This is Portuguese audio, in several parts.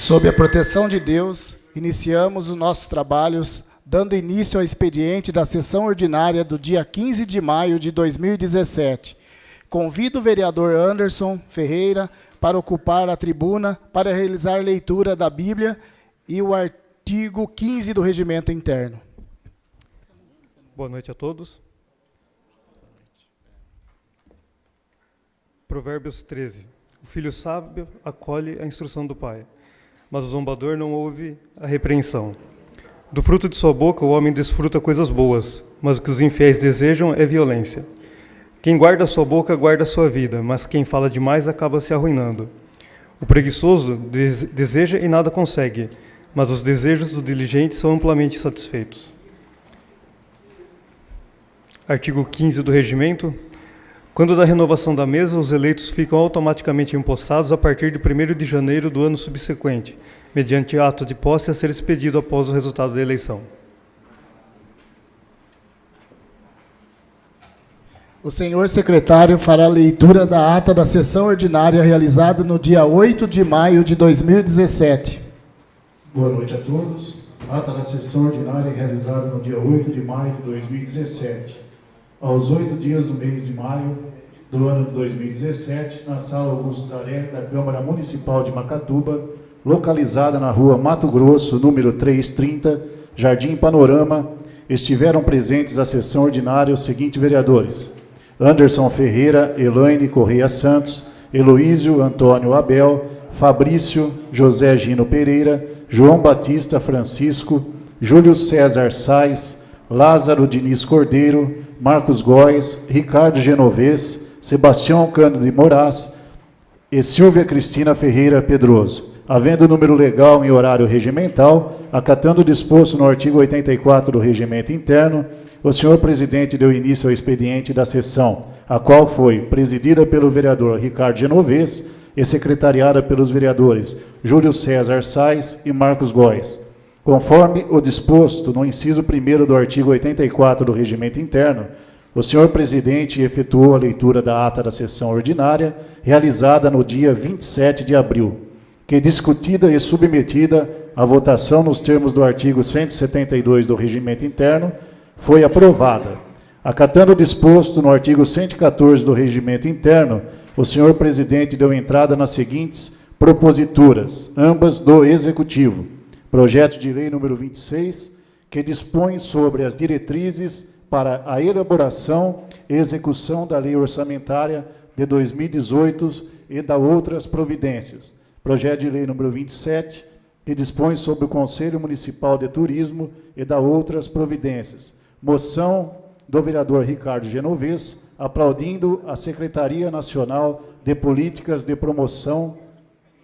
Sob a proteção de Deus, iniciamos os nossos trabalhos, dando início ao expediente da sessão ordinária do dia 15 de maio de 2017. Convido o vereador Anderson Ferreira para ocupar a tribuna para realizar leitura da Bíblia e o artigo 15 do Regimento Interno. Boa noite a todos. Provérbios 13. O filho sábio acolhe a instrução do pai, mas o zombador não ouve a repreensão. Do fruto de sua boca o homem desfruta coisas boas, mas o que os infiéis desejam é violência. Quem guarda a sua boca guarda a sua vida, mas quem fala demais acaba se arruinando. O preguiçoso deseja e nada consegue, mas os desejos do diligente são amplamente satisfeitos. Artigo 15 do Regimento. Quando da renovação da mesa, os eleitos ficam automaticamente empossados a partir de 1º de janeiro do ano subsequente, mediante ato de posse a ser expedido após o resultado da eleição. O senhor secretário fará a leitura da ata da sessão ordinária realizada no dia 8 de maio de 2017. Boa noite a todos. Ata da sessão ordinária realizada no dia 8 de maio de 2017. Aos 8 dias do mês de maio do ano de 2017, na Sala Augusto Daré, da Câmara Municipal de Macatuba, localizada na rua Mato Grosso, número 330, Jardim Panorama, estiveram presentes à sessão ordinária os seguintes vereadores: Anderson Ferreira, Elaine Correia Santos, Heloísio Antônio Abel, Fabrício José Gino Pereira, João Batista Francisco, Júlio César Sais, Lázaro Diniz Cordeiro, Marcos Góes, Ricardo Genovez, Sebastião Cândido de Moraes e Silvia Cristina Ferreira Pedroso. Havendo número legal em horário regimental, acatando o disposto no artigo 84 do Regimento Interno, o senhor presidente deu início ao expediente da sessão, a qual foi presidida pelo vereador Ricardo Genovez e secretariada pelos vereadores Júlio César Sais e Marcos Góes. Conforme o disposto no inciso 1º do artigo 84 do Regimento Interno, o senhor presidente efetuou a leitura da ata da sessão ordinária, realizada no dia 27 de abril, que, discutida e submetida à votação nos termos do artigo 172 do Regimento Interno, foi aprovada. Acatando o disposto no artigo 114 do Regimento Interno, o senhor presidente deu entrada nas seguintes proposituras, ambas do Executivo. Projeto de lei número 26, que dispõe sobre as diretrizes para a elaboração e execução da lei orçamentária de 2018 e da outras providências. Projeto de lei número 27, que dispõe sobre o Conselho Municipal de Turismo e da outras providências. Moção do vereador Ricardo Genovez, aplaudindo a Secretaria Nacional de Políticas de Promoção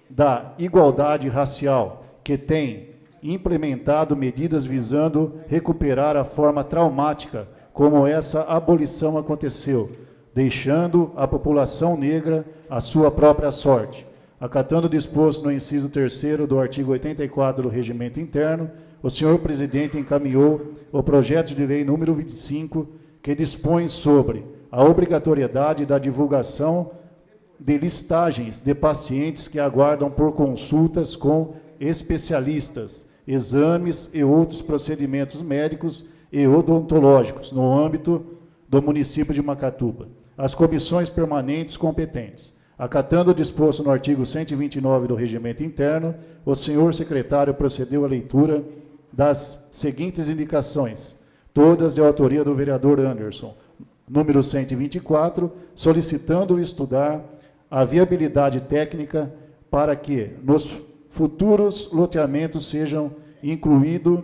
da Igualdade Racial, que tem implementado medidas visando recuperar a forma traumática como essa abolição aconteceu, deixando a população negra à sua própria sorte. Acatando o disposto no inciso 3º do artigo 84 do Regimento Interno, o senhor presidente encaminhou o projeto de lei número 25, que dispõe sobre a obrigatoriedade da divulgação de listagens de pacientes que aguardam por consultas com especialistas, exames e outros procedimentos médicos e odontológicos no âmbito do município de Macatuba. As comissões permanentes competentes. Acatando o disposto no artigo 129 do Regimento Interno, o senhor secretário procedeu à leitura das seguintes indicações, todas de autoria do vereador Anderson. Número 124, solicitando estudar a viabilidade técnica para que, nos futuros loteamentos, sejam incluídos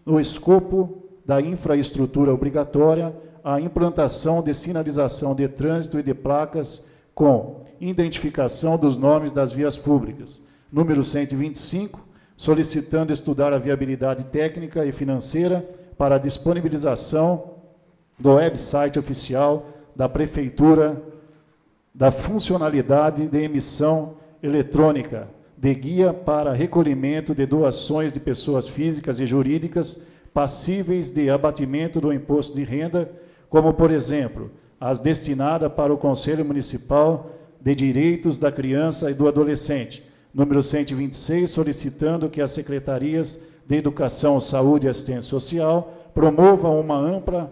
no escopo da infraestrutura obrigatória a implantação de sinalização de trânsito e de placas com identificação dos nomes das vias públicas. Número 125, solicitando estudar a viabilidade técnica e financeira para a disponibilização do website oficial da Prefeitura da funcionalidade de emissão eletrônica de guia para recolhimento de doações de pessoas físicas e jurídicas passíveis de abatimento do imposto de renda, como, por exemplo, as destinadas para o Conselho Municipal de Direitos da Criança e do Adolescente, número 126, solicitando que as secretarias de Educação, Saúde e Assistência Social promovam uma ampla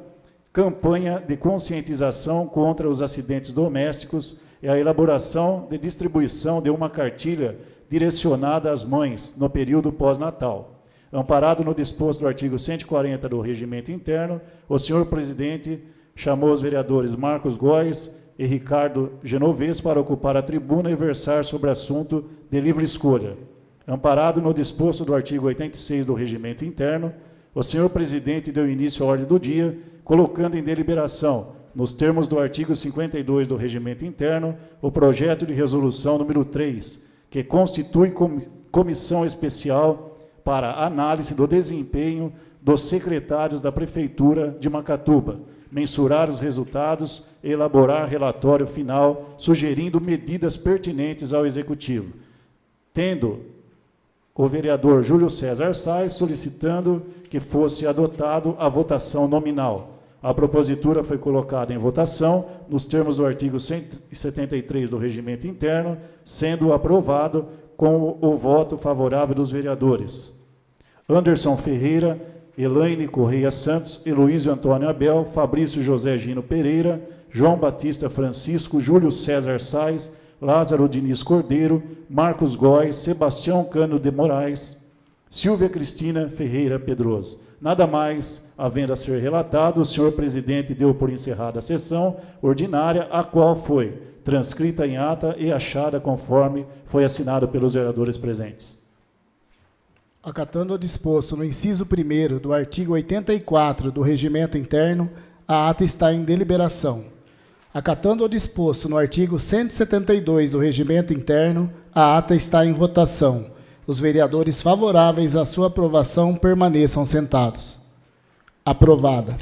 campanha de conscientização contra os acidentes domésticos e a elaboração de distribuição de uma cartilha direcionada às mães no período pós-natal. Amparado no disposto do artigo 140 do Regimento Interno, o senhor presidente chamou os vereadores Marcos Góes e Ricardo Genovez para ocupar a tribuna e versar sobre assunto de livre escolha. Amparado no disposto do artigo 86 do Regimento Interno, o senhor presidente deu início à ordem do dia, colocando em deliberação, nos termos do artigo 52 do Regimento Interno, o projeto de resolução número 3, que constitui comissão especial para análise do desempenho dos secretários da Prefeitura de Macatuba, mensurar os resultados e elaborar relatório final, sugerindo medidas pertinentes ao Executivo, tendo o vereador Júlio César Sais solicitando que fosse adotado a votação nominal. A propositura foi colocada em votação nos termos do artigo 173 do Regimento Interno, sendo aprovado com o voto favorável dos vereadores Anderson Ferreira, Elaine Correia Santos, Heloísio Antônio Abel, Fabrício José Gino Pereira, João Batista Francisco, Júlio César Sais, Lázaro Diniz Cordeiro, Marcos Góes, Sebastião Cano de Moraes, Silvia Cristina Ferreira Pedroso. Nada mais havendo a ser relatado, o senhor presidente deu por encerrada a sessão ordinária, a qual foi transcrita em ata e achada conforme foi assinado pelos vereadores presentes. Acatando o disposto no inciso 1º do artigo 84 do Regimento Interno, a ata está em deliberação. Acatando o disposto no artigo 172 do Regimento Interno, a ata está em votação. Os vereadores favoráveis à sua aprovação permaneçam sentados. Aprovada.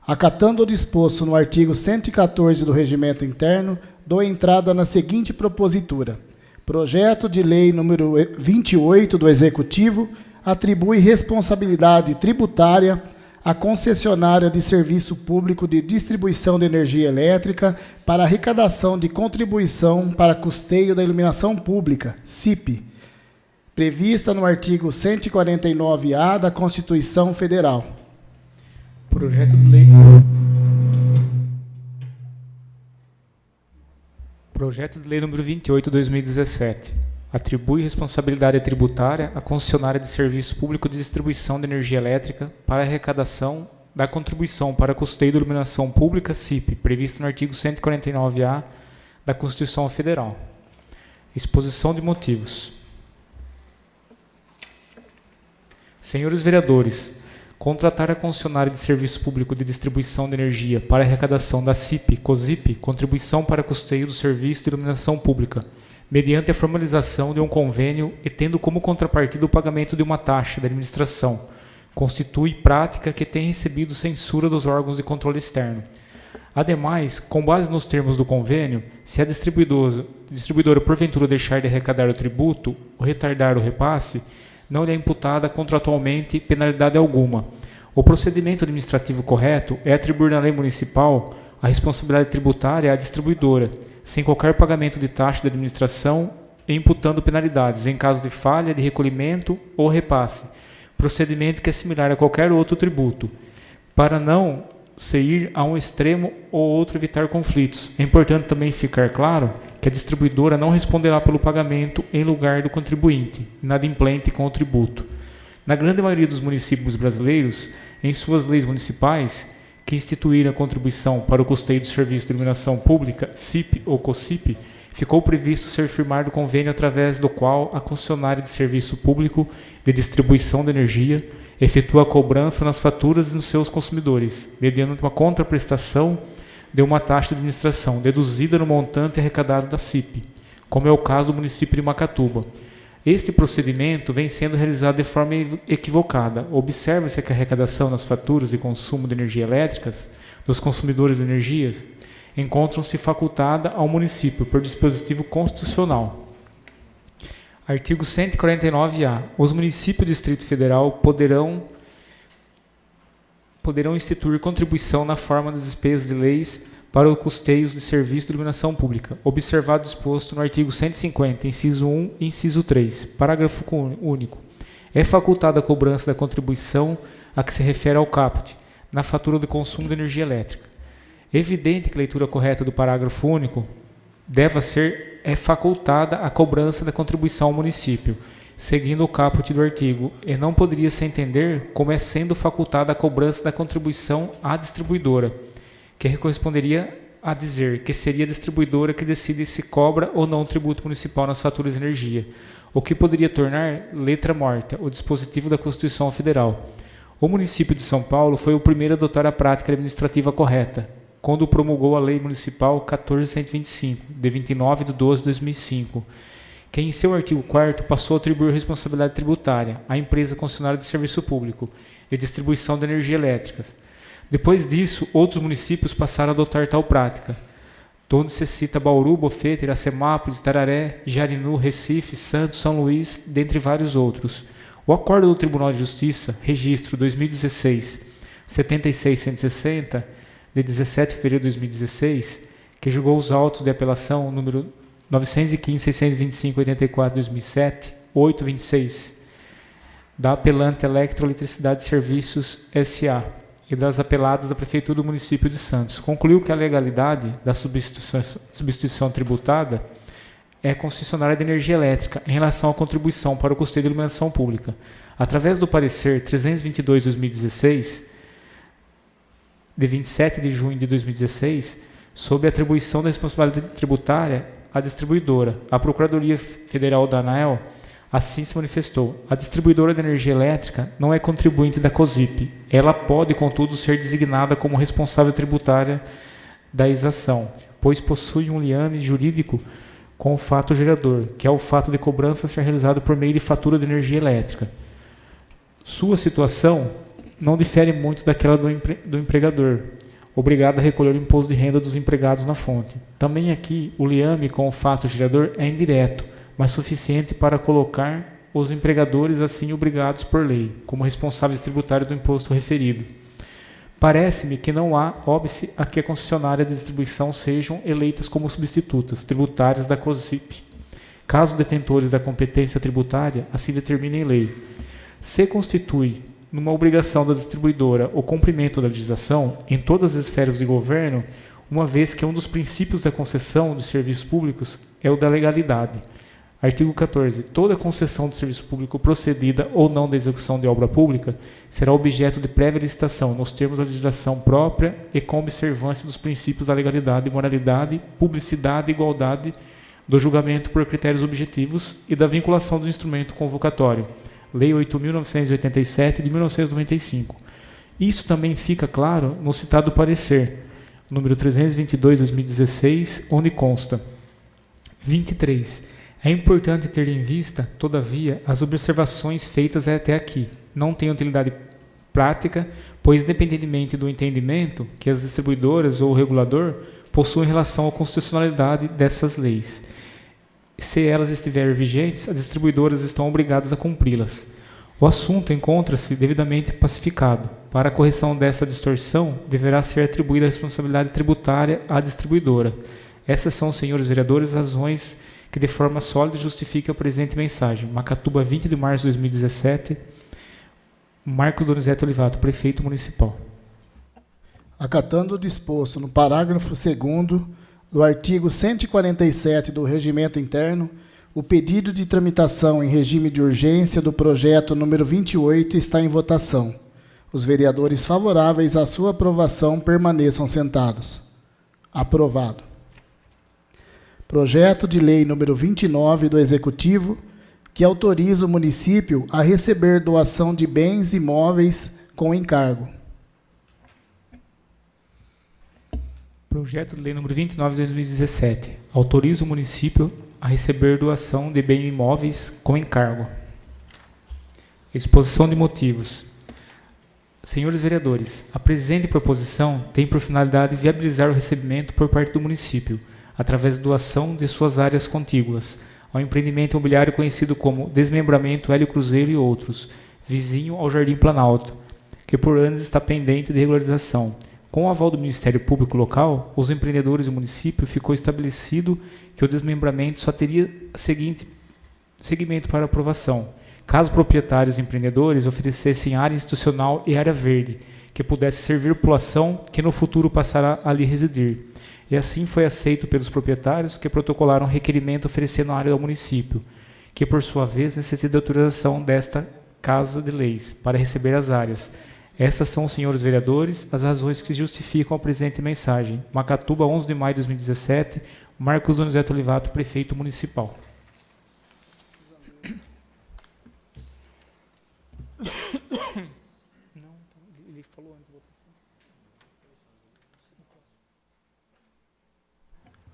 Acatando o disposto no artigo 114 do Regimento Interno, dou entrada na seguinte propositura. Projeto de lei número 28 do Executivo atribui responsabilidade tributária à concessionária de serviço público de distribuição de energia elétrica para arrecadação de contribuição para custeio da iluminação pública, CIP, prevista no artigo 149-A da Constituição Federal. Projeto de lei número 28, 2017. Atribui responsabilidade tributária à concessionária de serviço público de distribuição de energia elétrica para arrecadação da contribuição para custeio da iluminação pública, CIP, previsto no artigo 149-A da Constituição Federal. Exposição de motivos. Senhores vereadores, contratar a concessionária de serviço público de distribuição de energia para arrecadação da CIP, COSIP, contribuição para custeio do serviço de iluminação pública, mediante a formalização de um convênio e tendo como contrapartida o pagamento de uma taxa da administração, constitui prática que tem recebido censura dos órgãos de controle externo. Ademais, com base nos termos do convênio, se a distribuidora porventura deixar de arrecadar o tributo ou retardar o repasse, não lhe é imputada contratualmente penalidade alguma. O procedimento administrativo correto é atribuir na lei municipal a responsabilidade tributária à distribuidora, sem qualquer pagamento de taxa de administração e imputando penalidades em caso de falha de recolhimento ou repasse, procedimento que é similar a qualquer outro tributo, para não se ir a um extremo ou outro evitar conflitos. É importante também ficar claro que a distribuidora não responderá pelo pagamento em lugar do contribuinte, inadimplente com o tributo. Na grande maioria dos municípios brasileiros, em suas leis municipais, que instituíram a contribuição para o custeio do serviço de iluminação pública, CIP ou COSIP, ficou previsto ser firmado convênio através do qual a concessionária de serviço público de distribuição de energia efetua a cobrança nas faturas dos seus consumidores, mediante uma contraprestação de uma taxa de administração deduzida no montante arrecadado da CIP, como é o caso do município de Macatuba. Este procedimento vem sendo realizado de forma equivocada. Observa-se que a arrecadação nas faturas de consumo de energia elétricas dos consumidores de energia encontram-se facultada ao município por dispositivo constitucional. Artigo 149-A. Os municípios do Distrito Federal poderão poderão instituir contribuição na forma das despesas de leis para o custeio de serviço de iluminação pública, observado o disposto no artigo 150, inciso 1 e inciso 3, parágrafo único. É facultada a cobrança da contribuição a que se refere ao caput, na fatura de consumo de energia elétrica. Evidente que a leitura correta do parágrafo único deva ser facultada a cobrança da contribuição ao município, seguindo o caput do artigo, e não poderia se entender como é sendo facultada a cobrança da contribuição à distribuidora, que corresponderia a dizer que seria a distribuidora que decide se cobra ou não o tributo municipal nas faturas de energia, o que poderia tornar letra morta o dispositivo da Constituição Federal. O município de São Paulo foi o primeiro a adotar a prática administrativa correta, quando promulgou a Lei Municipal 1425, de 29/12/2005, que em seu artigo 4º passou a atribuir responsabilidade tributária à empresa concessionária de serviço público de distribuição de energia elétrica. Depois disso, outros municípios passaram a adotar tal prática, onde se cita Bauru, Bofeta, Iracemápolis, Tararé, Jarinu, Recife, Santos, São Luís, dentre vários outros. O acordo do Tribunal de Justiça, registro 2016-76160, de 17 de fevereiro de 2016, que julgou os autos de apelação número 915.625.84/2007, 826, da apelante Eletroeletricidade Serviços S.A., e das apeladas da Prefeitura do Município de Santos, concluiu que a legalidade da substituição tributada é concessionária de energia elétrica em relação à contribuição para o custeio de iluminação pública. Através do parecer 322/2016, de 27 de junho de 2016, sob a atribuição da responsabilidade tributária à distribuidora, a Procuradoria Federal da ANEEL assim se manifestou. A distribuidora de energia elétrica não é contribuinte da COSIP. Ela pode, contudo, ser designada como responsável tributária da exação, pois possui um liame jurídico com o fato gerador, que é o fato de cobrança ser realizado por meio de fatura de energia elétrica. Sua situação não difere muito daquela do empregador, obrigado a recolher o imposto de renda dos empregados na fonte. Também aqui, o liame com o fato gerador é indireto, mas suficiente para colocar os empregadores assim obrigados por lei, como responsáveis tributários do imposto referido. Parece-me que não há óbice a que a concessionária de distribuição sejam eleitas como substitutas tributárias da COSIP, caso detentores da competência tributária assim determinem lei. Se constitui numa obrigação da distribuidora o cumprimento da legislação em todas as esferas de governo, uma vez que um dos princípios da concessão de serviços públicos é o da legalidade. Artigo 14. Toda concessão de serviço público procedida ou não da execução de obra pública será objeto de prévia licitação nos termos da legislação própria e com observância dos princípios da legalidade, moralidade, publicidade e igualdade, do julgamento por critérios objetivos e da vinculação do instrumento convocatório. Lei 8.987 de 1995. Isso também fica claro no citado parecer, número 322/2016, onde consta: 23. É importante ter em vista, todavia, as observações feitas até aqui. Não tem utilidade prática, pois, independentemente do entendimento que as distribuidoras ou o regulador possuem em relação à constitucionalidade dessas leis, se elas estiverem vigentes, as distribuidoras estão obrigadas a cumpri-las. O assunto encontra-se devidamente pacificado. Para a correção dessa distorção, deverá ser atribuída a responsabilidade tributária à distribuidora. Essas são, senhores vereadores, razões que de forma sólida justifica a presente mensagem. Macatuba, 20 de março de 2017, Marcos Donizete Olivato, prefeito municipal. Acatando o disposto no parágrafo 2º do artigo 147 do Regimento Interno, o pedido de tramitação em regime de urgência do projeto número 28 está em votação. Os vereadores favoráveis à sua aprovação permaneçam sentados. Aprovado. Projeto de lei número 29 do Executivo, que autoriza o município a receber doação de bens imóveis com encargo. Projeto de lei número 29 de 2017. Autoriza o município a receber doação de bens imóveis com encargo. Exposição de motivos. Senhores vereadores, a presente proposição tem por finalidade viabilizar o recebimento por parte do município, através da doação de suas áreas contíguas, ao empreendimento imobiliário conhecido como Desmembramento Hélio Cruzeiro e outros, vizinho ao Jardim Planalto, que por anos está pendente de regularização. Com o aval do Ministério Público Local, os empreendedores do município, ficou estabelecido que o desmembramento só teria seguinte segmento para aprovação, caso proprietários e empreendedores oferecessem área institucional e área verde, que pudesse servir a população que no futuro passará a ali residir. E assim foi aceito pelos proprietários, que protocolaram requerimento oferecendo a área ao município, que por sua vez necessita de autorização desta Casa de Leis para receber as áreas. Essas são, senhores vereadores, as razões que justificam a presente mensagem. Macatuba, 11 de maio de 2017, Marcos Donizete Olivato, prefeito municipal.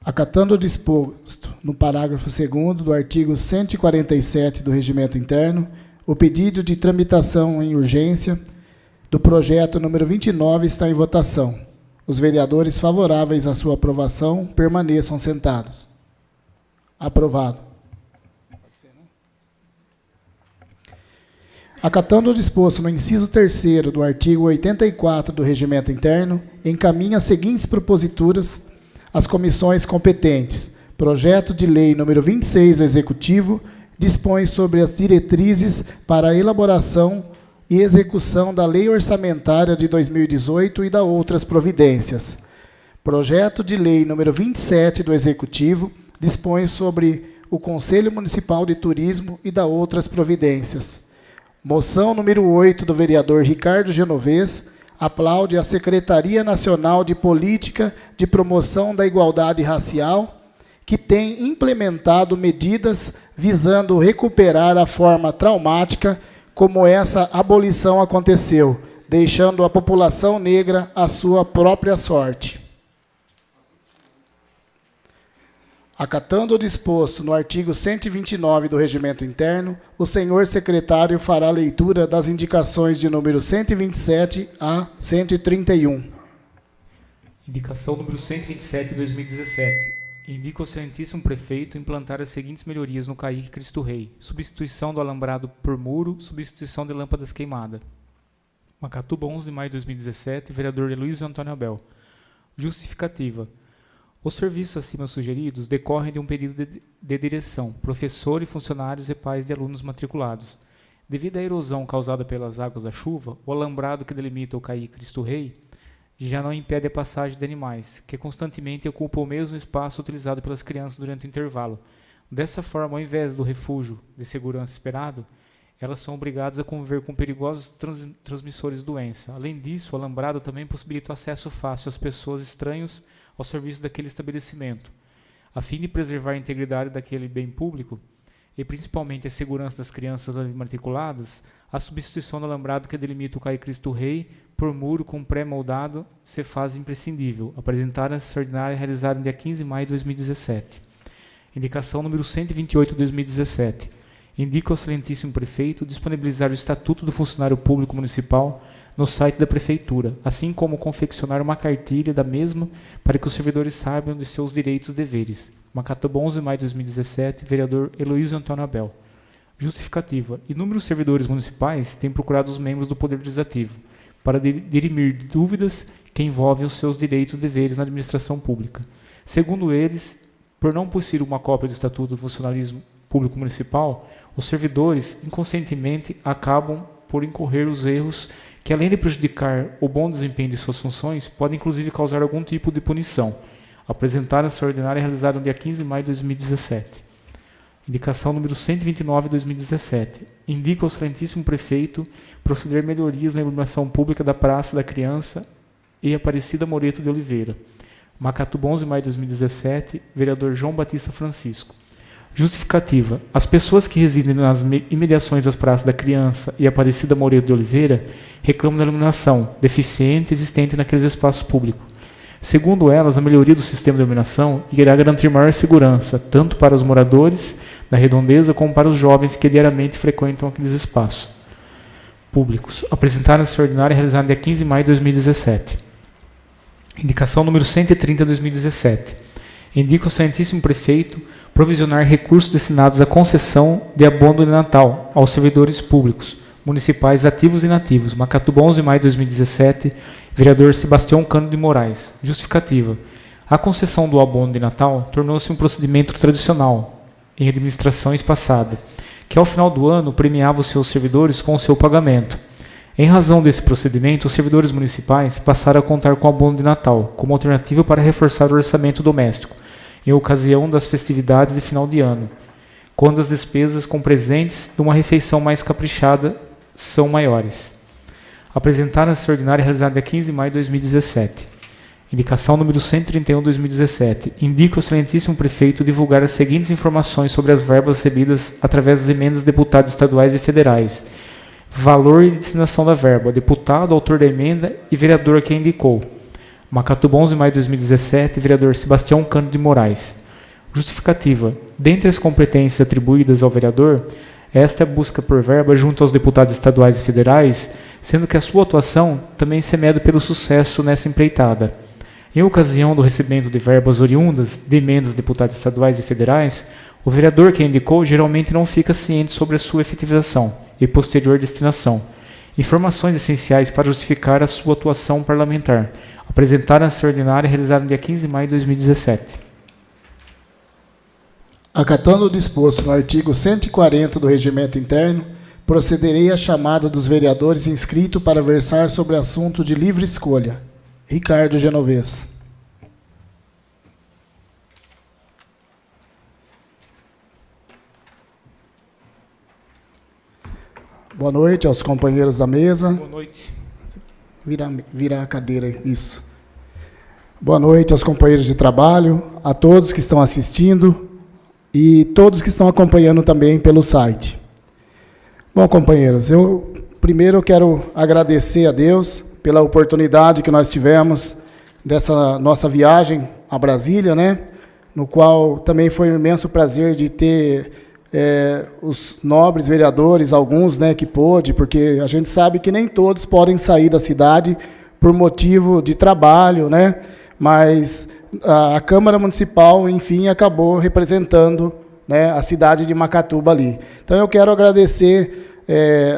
Acatando o disposto no parágrafo 2º do artigo 147 do Regimento Interno, o pedido de tramitação em urgência do projeto número 29 está em votação. Os vereadores favoráveis à sua aprovação permaneçam sentados. Aprovado. Acatando o disposto no inciso 3º do artigo 84 do Regimento Interno, encaminha as seguintes proposituras às comissões competentes. Projeto de lei número 26 do Executivo dispõe sobre as diretrizes para a elaboração e execução da Lei Orçamentária de 2018 e da outras providências. Projeto de lei número 27 do Executivo dispõe sobre o Conselho Municipal de Turismo e da outras providências. Moção número 8 do vereador Ricardo Genovez aplaude a Secretaria Nacional de Política de Promoção da Igualdade Racial, que tem implementado medidas visando recuperar a forma traumática como essa abolição aconteceu, deixando a população negra à sua própria sorte. Acatando o disposto no artigo 129 do Regimento Interno, o senhor secretário fará a leitura das indicações de número 127 a 131. Indicação número 127 de 2017. Indica o excelentíssimo prefeito implantar as seguintes melhorias no CAIC Cristo Rei: substituição do alambrado por muro, substituição de lâmpadas queimadas. Macatuba, 11 de maio de 2017, vereador Luiz Antônio Abel. Justificativa. Os serviços acima sugeridos decorrem de um período de direção, professor e funcionários e pais de alunos matriculados. Devido à erosão causada pelas águas da chuva, o alambrado que delimita o CAIC Cristo Rei já não impede a passagem de animais, que constantemente ocupam o mesmo espaço utilizado pelas crianças durante o intervalo. Dessa forma, ao invés do refúgio de segurança esperado, elas são obrigadas a conviver com perigosos transmissores de doença. Além disso, o alambrado também possibilita o acesso fácil às pessoas estranhas ao serviço daquele estabelecimento. A fim de preservar a integridade daquele bem público, e principalmente a segurança das crianças ali matriculadas, a substituição do alambrado que delimita o CAIC Cristo Rei por muro com pré-moldado se faz imprescindível. Apresentada essa ordinária realizada no dia 15 de maio de 2017. Indicação número 128 de 2017. Indica ao excelentíssimo prefeito disponibilizar o Estatuto do Funcionário Público Municipal no site da Prefeitura, assim como confeccionar uma cartilha da mesma para que os servidores saibam de seus direitos e deveres. Macatuba, 11 de maio de 2017, vereador Heloísio Antônio Abel. Justificativa. Inúmeros servidores municipais têm procurado os membros do Poder Legislativo para dirimir dúvidas que envolvem os seus direitos e deveres na administração pública. Segundo eles, por não possuir uma cópia do Estatuto do Funcionalismo Público Municipal, os servidores, inconscientemente, acabam por incorrer os erros que, além de prejudicar o bom desempenho de suas funções, podem inclusive causar algum tipo de punição. Apresentada essa ordinária realizada no dia 15 de maio de 2017. Indicação número 129 de 2017. Indica ao excelentíssimo prefeito proceder melhorias na iluminação pública da Praça da Criança e Aparecida Moreto de Oliveira. Macatuba, 11 de maio de 2017, vereador João Batista Francisco. Justificativa. As pessoas que residem nas imediações das Praças da Criança e Aparecida Moreto de Oliveira reclamam da iluminação deficiente existente naqueles espaços públicos. Segundo elas, a melhoria do sistema de iluminação irá garantir maior segurança, tanto para os moradores da redondeza como para os jovens que diariamente frequentam aqueles espaços públicos. Apresentaram essa ordinária realizada no dia 15 de maio de 2017. Indicação número 130 de 2017. Indica ao excelentíssimo prefeito provisionar recursos destinados à concessão de abono de Natal aos servidores públicos, municipais ativos e inativos. Macatuba, 11 de maio de 2017, vereador Sebastião Cano de Moraes. Justificativa. A concessão do abono de Natal tornou-se um procedimento tradicional em administrações passadas, que ao final do ano premiava os seus servidores com o seu pagamento. Em razão desse procedimento, os servidores municipais passaram a contar com o abono de Natal como alternativa para reforçar o orçamento doméstico, em ocasião das festividades de final de ano, quando as despesas com presentes e uma refeição mais caprichada são maiores. Apresentaram essa ordinária realizada dia 15 de maio de 2017. Indicação número 131 de 2017. Indica o excelentíssimo prefeito divulgar as seguintes informações sobre as verbas recebidas através das emendas de deputados estaduais e federais. Valor e destinação da verba. Deputado, autor da emenda e vereador que a indicou. Macatuba, 11 de maio de 2017, vereador Sebastião Cano de Moraes. Justificativa. Dentre as competências atribuídas ao vereador, esta é a busca por verba junto aos deputados estaduais e federais, sendo que a sua atuação também se mede pelo sucesso nessa empreitada. Em ocasião do recebimento de verbas oriundas de emendas de deputados estaduais e federais, o vereador que a indicou geralmente não fica ciente sobre a sua efetivização e posterior destinação. Informações essenciais para justificar a sua atuação parlamentar. Apresentaram essa ordinária realizada no dia 15 de maio de 2017. Acatando o disposto no artigo 140 do Regimento Interno, procederei à chamada dos vereadores inscritos para versar sobre assunto de livre escolha. Ricardo Genovez. Boa noite aos companheiros da mesa. Boa noite. Virar a cadeira, isso. Boa noite aos companheiros de trabalho, a todos que estão assistindo e todos que estão acompanhando também pelo site. Bom, companheiros, primeiro quero agradecer a Deus pela oportunidade que nós tivemos dessa nossa viagem a Brasília, né? No qual também foi um imenso prazer de ter os nobres vereadores, alguns, né, que pôde, porque a gente sabe que nem todos podem sair da cidade por motivo de trabalho, né? Mas a Câmara Municipal, enfim, acabou representando, né, a cidade de Macatuba ali. Então, eu quero agradecer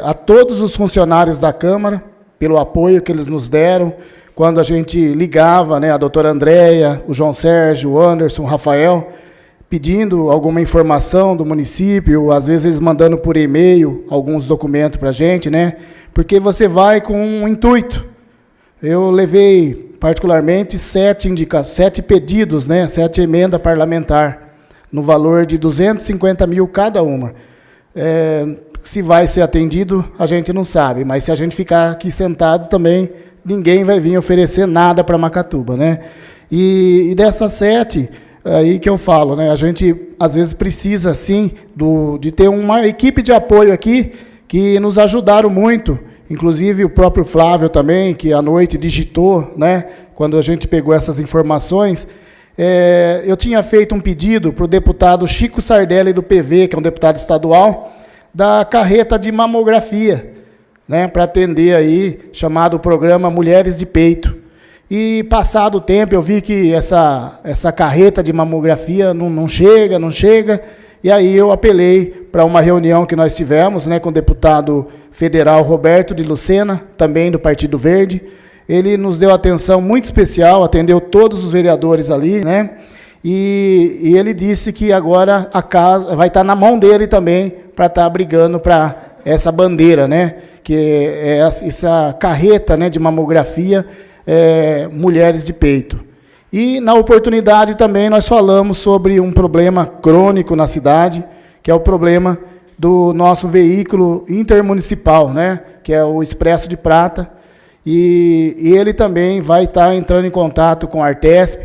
a todos os funcionários da Câmara pelo apoio que eles nos deram, quando a gente ligava, né, a doutora Andréia, o João Sérgio, o Anderson, o Rafael, pedindo alguma informação do município, às vezes mandando por e-mail alguns documentos para a gente, né, porque você vai com um intuito. Eu levei, particularmente, 7 pedidos, né, 7 emendas parlamentares, no valor de 250 mil cada uma. Se vai ser atendido, a gente não sabe, mas se a gente ficar aqui sentado também, ninguém vai vir oferecer nada para Macatuba, né? E dessas 7, aí que eu falo, né? A gente, às vezes, precisa, sim, de ter uma equipe de apoio aqui, que nos ajudaram muito, inclusive o próprio Flávio também, que à noite digitou, né? Quando a gente pegou essas informações. Eu tinha feito um pedido para o deputado Chico Sardelli, do PV, que é um deputado estadual, da carreta de mamografia, né, para atender aí, chamado programa Mulheres de Peito. E, passado o tempo, eu vi que essa carreta de mamografia não chega, e aí eu apelei para uma reunião que nós tivemos, né, com o deputado federal Roberto de Lucena, também do Partido Verde. Ele nos deu atenção muito especial, atendeu todos os vereadores ali, né? E ele disse que agora a casa vai estar na mão dele também para estar brigando para essa bandeira, né? Que é essa carreta, né, de mamografia, Mulheres de Peito. E, na oportunidade, também nós falamos sobre um problema crônico na cidade, que é o problema do nosso veículo intermunicipal, né? Que é o Expresso de Prata. E ele também vai estar entrando em contato com a Artesp,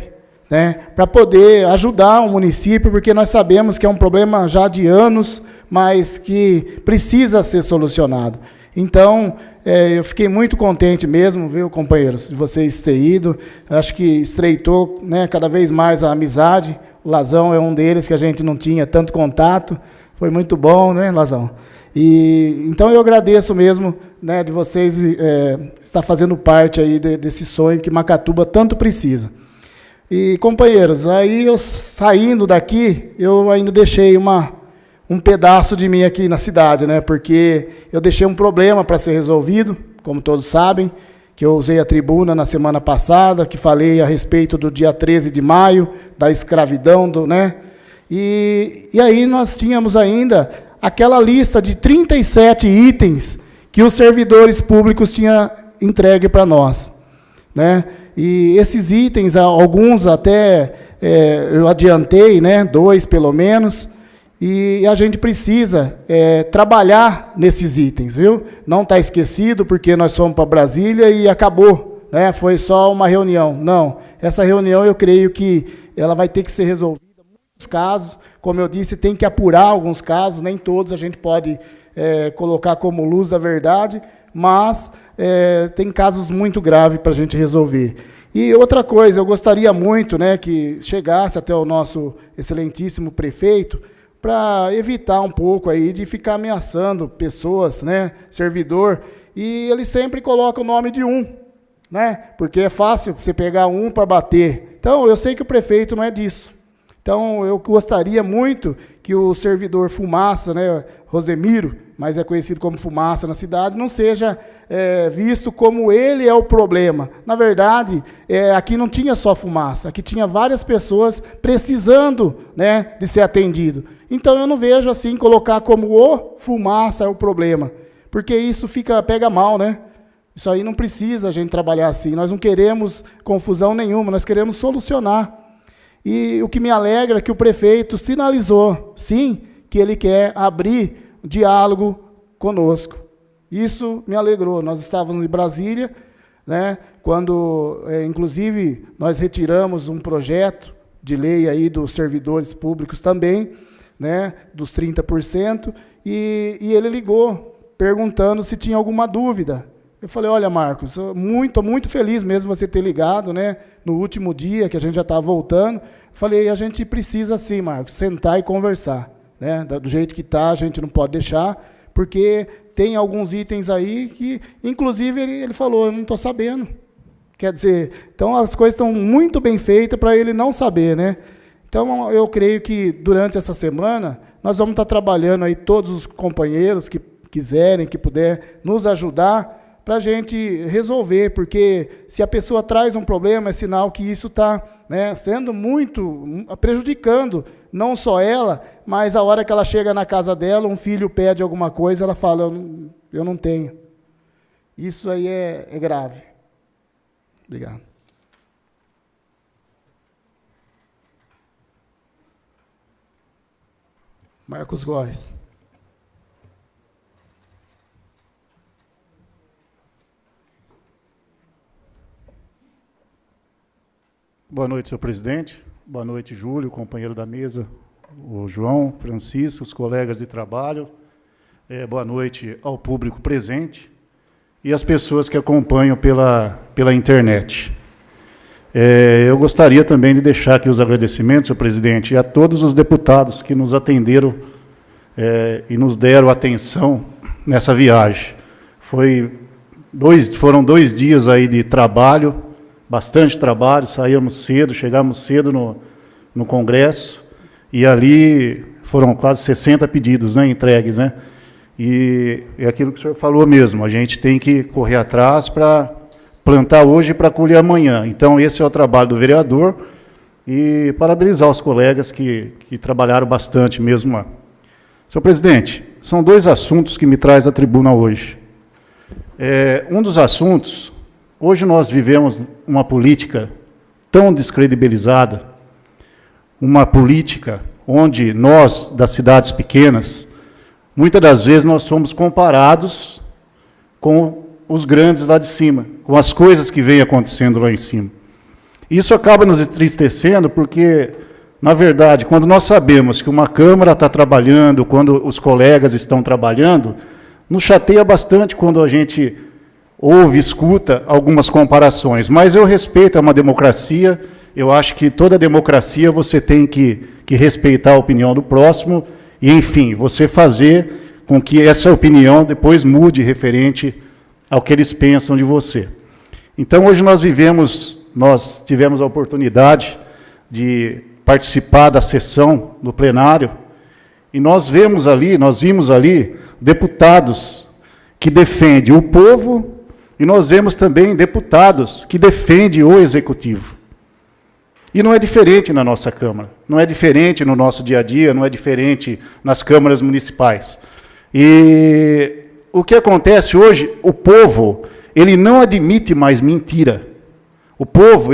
né, para poder ajudar o município, porque nós sabemos que é um problema já de anos, mas que precisa ser solucionado. Então, eu fiquei muito contente mesmo, viu, companheiros, de vocês terem ido. Acho que estreitou, né, cada vez mais a amizade. O Lazão é um deles que a gente não tinha tanto contato. Foi muito bom, né, Lazão? Então, eu agradeço mesmo, né, de vocês estar fazendo parte aí desse sonho que Macatuba tanto precisa. E, companheiros, aí eu saindo daqui, eu ainda deixei um pedaço de mim aqui na cidade, né? Porque eu deixei um problema para ser resolvido, como todos sabem, que eu usei a tribuna na semana passada, que falei a respeito do dia 13 de maio, da escravidão, né? E aí nós tínhamos ainda aquela lista de 37 itens que os servidores públicos tinham entregue para nós, né? E esses itens, alguns até eu adiantei, né? 2 pelo menos, e a gente precisa trabalhar nesses itens, viu? Não está esquecido, porque nós fomos para Brasília e acabou, né? Foi só uma reunião. Não, essa reunião eu creio que ela vai ter que ser resolvida. Muitos casos, como eu disse, tem que apurar alguns casos, nem todos a gente pode colocar como luz da verdade, mas tem casos muito graves para a gente resolver. E outra coisa, eu gostaria muito, né, que chegasse até o nosso excelentíssimo prefeito, para evitar um pouco aí de ficar ameaçando pessoas, né, servidor, e ele sempre coloca o nome de um, né, porque é fácil você pegar um para bater. Então, eu sei que o prefeito não é disso. Então, eu gostaria muito que o servidor Fumaça, né, Rosemiro, mas é conhecido como Fumaça na cidade, não seja visto como ele é o problema. Na verdade, aqui não tinha só Fumaça, aqui tinha várias pessoas precisando, né, de ser atendido. Então, eu não vejo assim, colocar como o Fumaça é o problema, porque isso pega mal, né? Isso aí não precisa a gente trabalhar assim. Nós não queremos confusão nenhuma, nós queremos solucionar. E o que me alegra é que o prefeito sinalizou, sim, que ele quer abrir diálogo conosco. Isso me alegrou. Nós estávamos em Brasília, né, quando, inclusive, nós retiramos um projeto de lei aí dos servidores públicos também, né, dos 30%, e ele ligou, perguntando se tinha alguma dúvida. Eu falei, olha, Marcos, estou muito feliz mesmo você ter ligado, né, no último dia, que a gente já estava voltando. Falei, a gente precisa sim, Marcos, sentar e conversar, né, do jeito que está, a gente não pode deixar, porque tem alguns itens aí que, inclusive, ele falou, eu não estou sabendo. Quer dizer, então as coisas estão muito bem feitas para ele não saber, né? Então, eu creio que durante essa semana, nós vamos estar trabalhando aí, todos os companheiros que quiserem, que puder nos ajudar, para a gente resolver, porque se a pessoa traz um problema, é sinal que isso está, né, sendo muito, prejudicando, não só ela, mas a hora que ela chega na casa dela, um filho pede alguma coisa, ela fala, eu não tenho. Isso aí é grave. Obrigado. Marcos Góes. Boa noite, senhor presidente. Boa noite, Júlio, companheiro da mesa, o João, Francisco, os colegas de trabalho. Boa noite ao público presente e às pessoas que acompanham pela internet. Eu gostaria também de deixar aqui os agradecimentos, senhor presidente, a todos os deputados que nos atenderam e nos deram atenção nessa viagem. Foram 2 dias aí de trabalho, bastante trabalho, saímos cedo, chegamos cedo no Congresso, e ali foram quase 60 pedidos, né, entregues, né? E é aquilo que o senhor falou mesmo, a gente tem que correr atrás para plantar hoje e para colher amanhã. Então, esse é o trabalho do vereador, e parabenizar os colegas que trabalharam bastante mesmo lá. Senhor presidente, são 2 assuntos que me traz à tribuna hoje. Um dos assuntos, hoje nós vivemos uma política tão descredibilizada, uma política onde nós, das cidades pequenas, muitas das vezes nós somos comparados com os grandes lá de cima, com as coisas que vêm acontecendo lá em cima. Isso acaba nos entristecendo porque, na verdade, quando nós sabemos que uma Câmara está trabalhando, quando os colegas estão trabalhando, nos chateia bastante quando a gente ouve, escuta algumas comparações. Mas eu respeito, é uma democracia, eu acho que toda democracia você tem que respeitar a opinião do próximo e, enfim, você fazer com que essa opinião depois mude referente ao que eles pensam de você. Então, hoje nós tivemos a oportunidade de participar da sessão do plenário E nós vimos ali deputados que defendem o povo e nós vemos também deputados que defendem o executivo. E não é diferente na nossa Câmara, não é diferente no nosso dia a dia, não é diferente nas câmaras municipais. E o que acontece hoje, o povo, ele não admite mais mentira. O povo,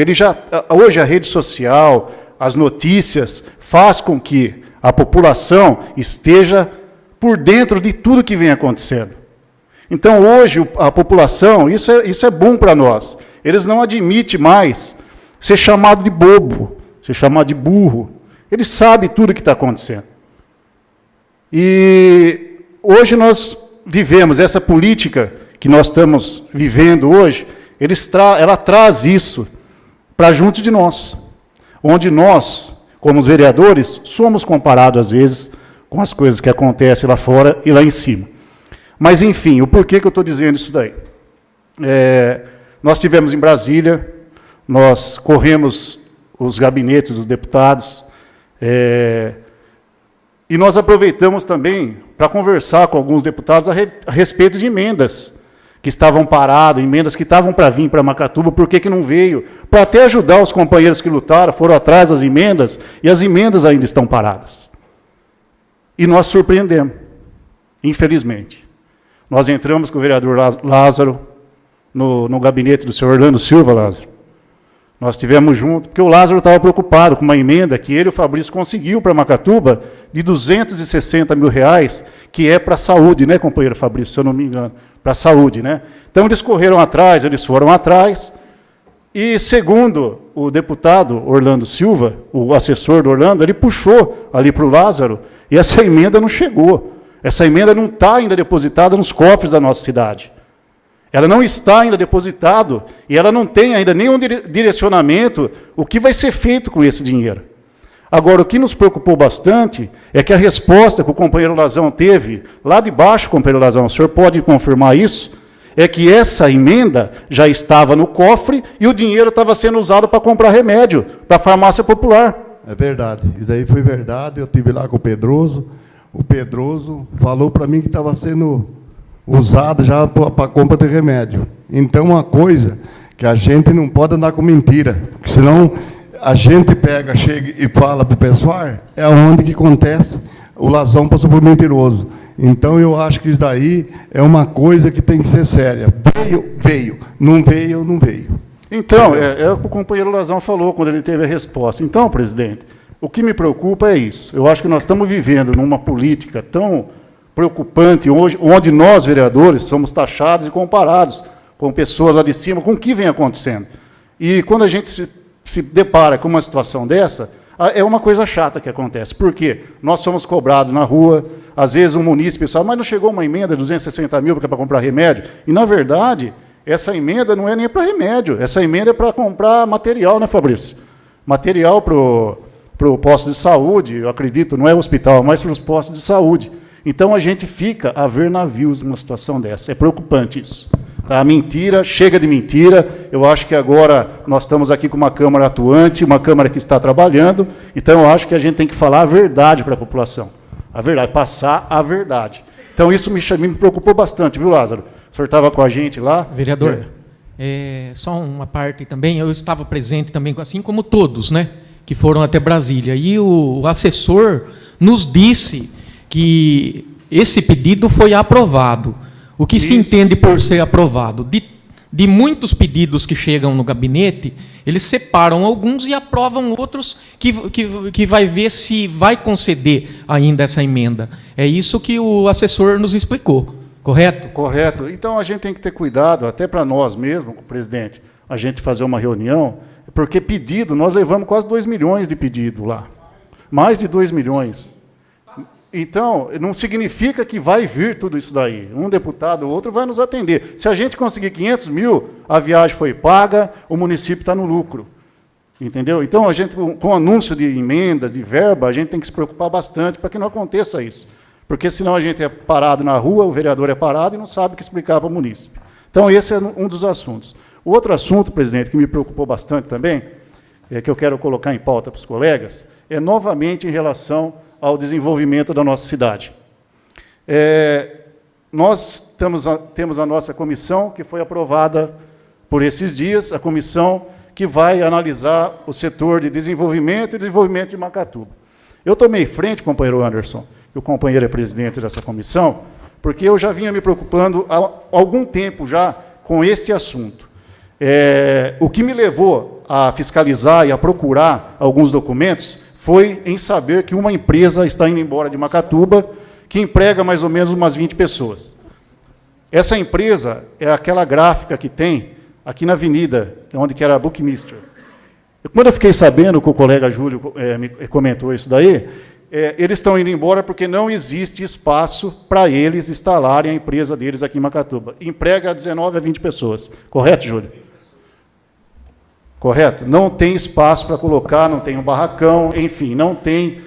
hoje a rede social, as notícias, faz com que a população esteja por dentro de tudo que vem acontecendo. Então, hoje, a população, isso é bom para nós. Eles não admitem mais ser chamado de bobo, ser chamado de burro. Eles sabem tudo o que está acontecendo. E hoje nós vivemos essa política que nós estamos vivendo hoje, ela traz isso para junto de nós, onde nós, como os vereadores, somos comparados, às vezes, com as coisas que acontecem lá fora e lá em cima. Mas, enfim, o porquê que eu estou dizendo isso daí? Nós estivemos em Brasília, nós corremos os gabinetes dos deputados, e nós aproveitamos também para conversar com alguns deputados a respeito de emendas que estavam paradas, emendas que estavam para vir para Macatuba, por que não veio? Para até ajudar os companheiros que lutaram, foram atrás das emendas, e as emendas ainda estão paradas. E nós surpreendemos, infelizmente. Nós entramos com o vereador Lázaro no gabinete do senhor Orlando Silva, Lázaro. Nós estivemos juntos, porque o Lázaro estava preocupado com uma emenda que ele e o Fabrício conseguiu para Macatuba de R$260 mil, que é para a saúde, né, companheiro Fabrício, se eu não me engano, para a saúde, né? Então, eles correram atrás, eles foram atrás, e segundo o deputado Orlando Silva, o assessor do Orlando, ele puxou ali para o Lázaro, e essa emenda não chegou. Essa emenda não está ainda depositada nos cofres da nossa cidade. Ela não está ainda depositado e ela não tem ainda nenhum direcionamento o que vai ser feito com esse dinheiro. Agora, o que nos preocupou bastante é que a resposta que o companheiro Lazão teve, lá de baixo, companheiro Lazão, o senhor pode confirmar isso, é que essa emenda já estava no cofre e o dinheiro estava sendo usado para comprar remédio para a farmácia popular. É verdade, isso aí foi verdade, eu estive lá com o Pedroso falou para mim que estava sendo usada já para compra de remédio. Então, uma coisa que a gente não pode andar com mentira, porque senão a gente pega, chega e fala para o pessoal, é onde que acontece, o Lazão passou por mentiroso. Então, eu acho que isso daí é uma coisa que tem que ser séria. Veio, não veio. Então, é o que o companheiro Lazão falou quando ele teve a resposta. Então, presidente, o que me preocupa é isso. Eu acho que nós estamos vivendo numa política tão preocupante, hoje, onde nós, vereadores, somos taxados e comparados com pessoas lá de cima, com o que vem acontecendo. E quando a gente se depara com uma situação dessa, é uma coisa chata que acontece. Por quê? Nós somos cobrados na rua, às vezes um munícipe fala, mas não chegou uma emenda de 260 mil para comprar remédio? E, na verdade, essa emenda não é nem para remédio, essa emenda é para comprar material, né, Fabrício? Material para o posto de saúde, eu acredito, não é hospital, mas para os postos de saúde. Então, a gente fica a ver navios numa situação dessa. É preocupante isso. A mentira, chega de mentira. Eu acho que agora nós estamos aqui com uma Câmara atuante, uma Câmara que está trabalhando. Então, eu acho que a gente tem que falar a verdade para a população. A verdade, passar a verdade. Então, isso me preocupou bastante, viu, Lázaro? O senhor estava com a gente lá. Vereador, só uma parte também. Eu estava presente também, assim como todos, né, que foram até Brasília. E o assessor nos disse que esse pedido foi aprovado. O que se entende por ser aprovado? De muitos pedidos que chegam no gabinete, eles separam alguns e aprovam outros que vai ver se vai conceder ainda essa emenda. É isso que o assessor nos explicou, correto? Correto. Então, a gente tem que ter cuidado, até para nós mesmos, presidente, a gente fazer uma reunião, porque pedido, nós levamos quase 2 milhões de pedido lá. Mais de 2 milhões. Então, não significa que vai vir tudo isso daí. Um deputado ou outro vai nos atender. Se a gente conseguir 500 mil, a viagem foi paga, o município está no lucro. Entendeu? Então, a gente, com o anúncio de emendas, de verba, a gente tem que se preocupar bastante para que não aconteça isso. Porque senão a gente é parado na rua, o vereador é parado e não sabe o que explicar para o município. Então, esse é um dos assuntos. O outro assunto, presidente, que me preocupou bastante também, que eu quero colocar em pauta para os colegas, é novamente em relação ao desenvolvimento da nossa cidade. Nós temos a nossa comissão, que foi aprovada por esses dias, a comissão que vai analisar o setor de desenvolvimento e desenvolvimento de Macatuba. Eu tomei frente, companheiro Anderson, que o companheiro é presidente dessa comissão, porque eu já vinha me preocupando há algum tempo já com este assunto. O que me levou a fiscalizar e a procurar alguns documentos foi em saber que uma empresa está indo embora de Macatuba, que emprega mais ou menos umas 20 pessoas. Essa empresa é aquela gráfica que tem aqui na avenida, onde que era a Buckminster. Quando eu fiquei sabendo que o colega Júlio me comentou isso daí, eles estão indo embora porque não existe espaço para eles instalarem a empresa deles aqui em Macatuba. Emprega 19 a 20 pessoas. Correto, Júlio? Correto? Não tem espaço para colocar, não tem um barracão, enfim, não tem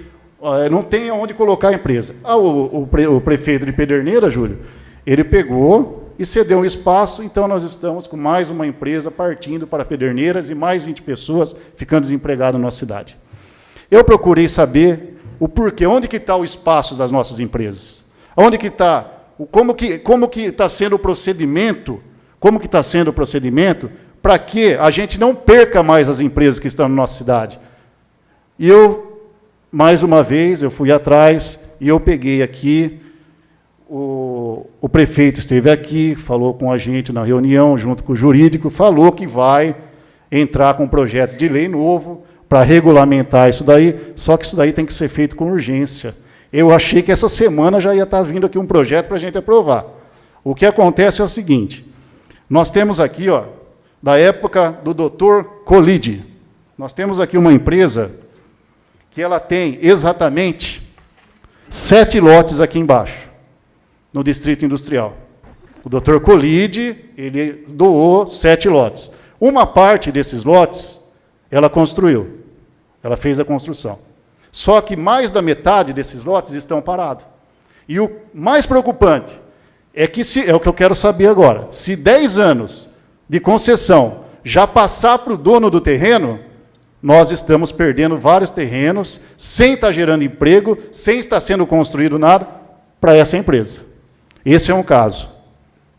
onde colocar a empresa. O prefeito de Pederneiras, Júlio, ele pegou e cedeu um espaço, então nós estamos com mais uma empresa partindo para Pederneiras e mais 20 pessoas ficando desempregadas na nossa cidade. Eu procurei saber o porquê, onde que está o espaço das nossas empresas? Onde que está, como que está sendo o procedimento, para que a gente não perca mais as empresas que estão na nossa cidade. E eu, mais uma vez, eu fui atrás e eu peguei aqui, o prefeito esteve aqui, falou com a gente na reunião, junto com o jurídico, falou que vai entrar com um projeto de lei novo para regulamentar isso daí, só que isso daí tem que ser feito com urgência. Eu achei que essa semana já ia estar vindo aqui um projeto para a gente aprovar. O que acontece é o seguinte, nós temos aqui, da época do Dr. Colide, nós temos aqui uma empresa que ela tem exatamente 7 lotes aqui embaixo, no Distrito Industrial. O Dr. Colide, ele doou 7 lotes. Uma parte desses lotes, ela construiu, ela fez a construção. Só que mais da metade desses lotes estão parados. E o mais preocupante é que, é o que eu quero saber agora, se 10 anos de concessão já passar para o dono do terreno, nós estamos perdendo vários terrenos, sem estar gerando emprego, sem estar sendo construído nada, para essa empresa. Esse é um caso.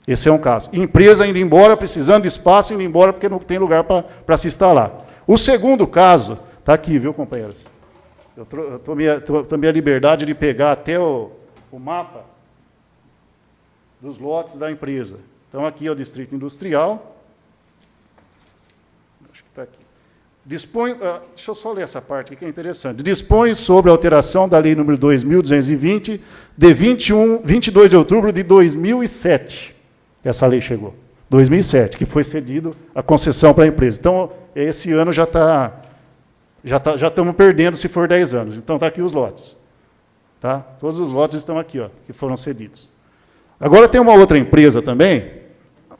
Esse é um caso. Empresa indo embora, precisando de espaço, indo embora porque não tem lugar para se instalar. O segundo caso, está aqui, viu, companheiros? Eu tomei a liberdade de pegar até o mapa dos lotes da empresa. Então, aqui é o Distrito Industrial. Acho que está aqui. Dispõe, deixa eu só ler essa parte aqui, que é interessante. Dispõe sobre a alteração da Lei nº 2.220, de 22 de outubro de 2007. Essa lei chegou. 2007, que foi cedido a concessão para a empresa. Então, esse ano já estamos perdendo se for 10 anos. Então, está aqui os lotes. Tá? Todos os lotes estão aqui, que foram cedidos. Agora, tem uma outra empresa também.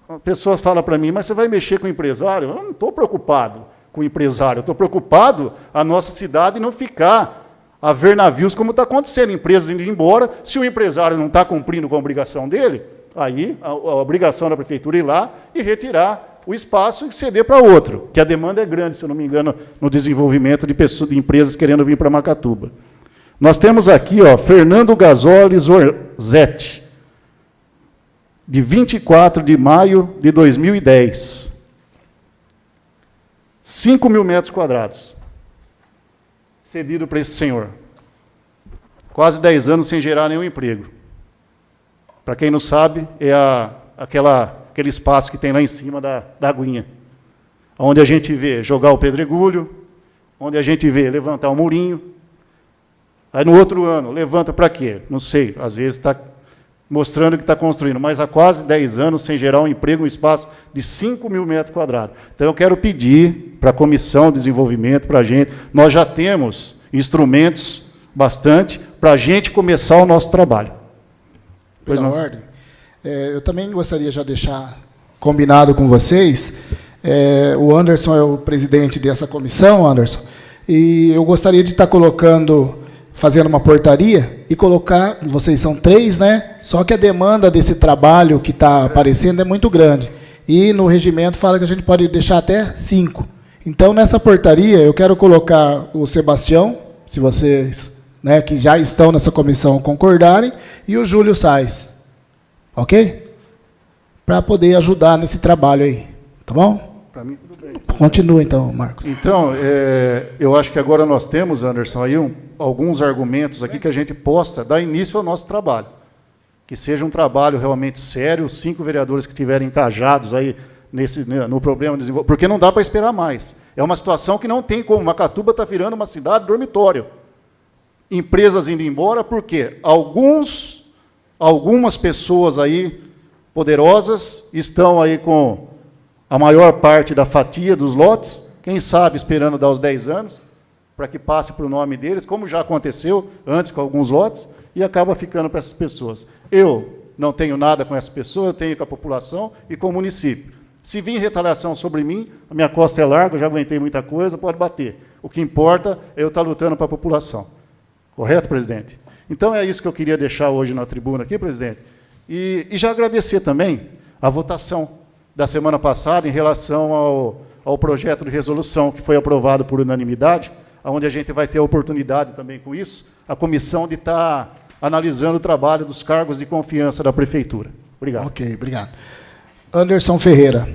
A pessoa fala para mim, mas você vai mexer com o empresário? Eu não estou preocupado com o empresário, eu estou preocupado a nossa cidade não ficar a ver navios como está acontecendo, empresas indo embora. Se o empresário não está cumprindo com a obrigação dele, aí a obrigação da prefeitura ir lá e retirar o espaço e ceder para outro, que a demanda é grande, se eu não me engano, no desenvolvimento de empresas querendo vir para Macatuba. Nós temos aqui, Fernando Gasoli Zorzetti, de 24 de maio de 2010. 5.000 metros quadrados. Cedido para esse senhor. Quase 10 anos sem gerar nenhum emprego. Para quem não sabe, é aquele espaço que tem lá em cima da aguinha, onde a gente vê jogar o pedregulho, onde a gente vê levantar o murinho. Aí, no outro ano, levanta para quê? Não sei, às vezes está mostrando que está construindo, mas há quase 10 anos sem gerar um emprego, um espaço de 5.000 metros quadrados. Então, eu quero pedir para a Comissão de Desenvolvimento, para a gente, nós já temos instrumentos bastante para a gente começar o nosso trabalho. Pela ordem, eu também gostaria já de deixar combinado com vocês, o Anderson é o presidente dessa comissão, Anderson, e eu gostaria de estar fazendo uma portaria e colocar, vocês são 3, né? Só que a demanda desse trabalho que está aparecendo é muito grande. E no regimento fala que a gente pode deixar até 5. Então, nessa portaria, eu quero colocar o Sebastião, se vocês né, que já estão nessa comissão concordarem, e o Júlio Sais. Ok? Para poder ajudar nesse trabalho aí. Tá bom? Para mim, tudo bem. Continua, então, Marcos. Então, eu acho que agora nós temos, Anderson, aí alguns argumentos aqui que a gente possa dar início ao nosso trabalho. Que seja um trabalho realmente sério, os 5 vereadores que estiverem engajados aí no problema de desenvolvimento, porque não dá para esperar mais. É uma situação que não tem como. Macatuba está virando uma cidade dormitório. Empresas indo embora, porque algumas pessoas aí poderosas estão aí com a maior parte da fatia dos lotes, quem sabe esperando dar os 10 anos, para que passe para o nome deles, como já aconteceu antes com alguns lotes, e acaba ficando para essas pessoas. Eu não tenho nada com essa pessoa, eu tenho com a população e com o município. Se vir retaliação sobre mim, a minha costa é larga, eu já aguentei muita coisa, pode bater. O que importa é eu estar lutando para a população. Correto, presidente? Então, é isso que eu queria deixar hoje na tribuna aqui, presidente. E já agradecer também a votação da semana passada em relação ao projeto de resolução que foi aprovado por unanimidade, onde a gente vai ter a oportunidade também com isso, a comissão de estar analisando o trabalho dos cargos de confiança da Prefeitura. Obrigado. Ok, obrigado. Anderson Ferreira.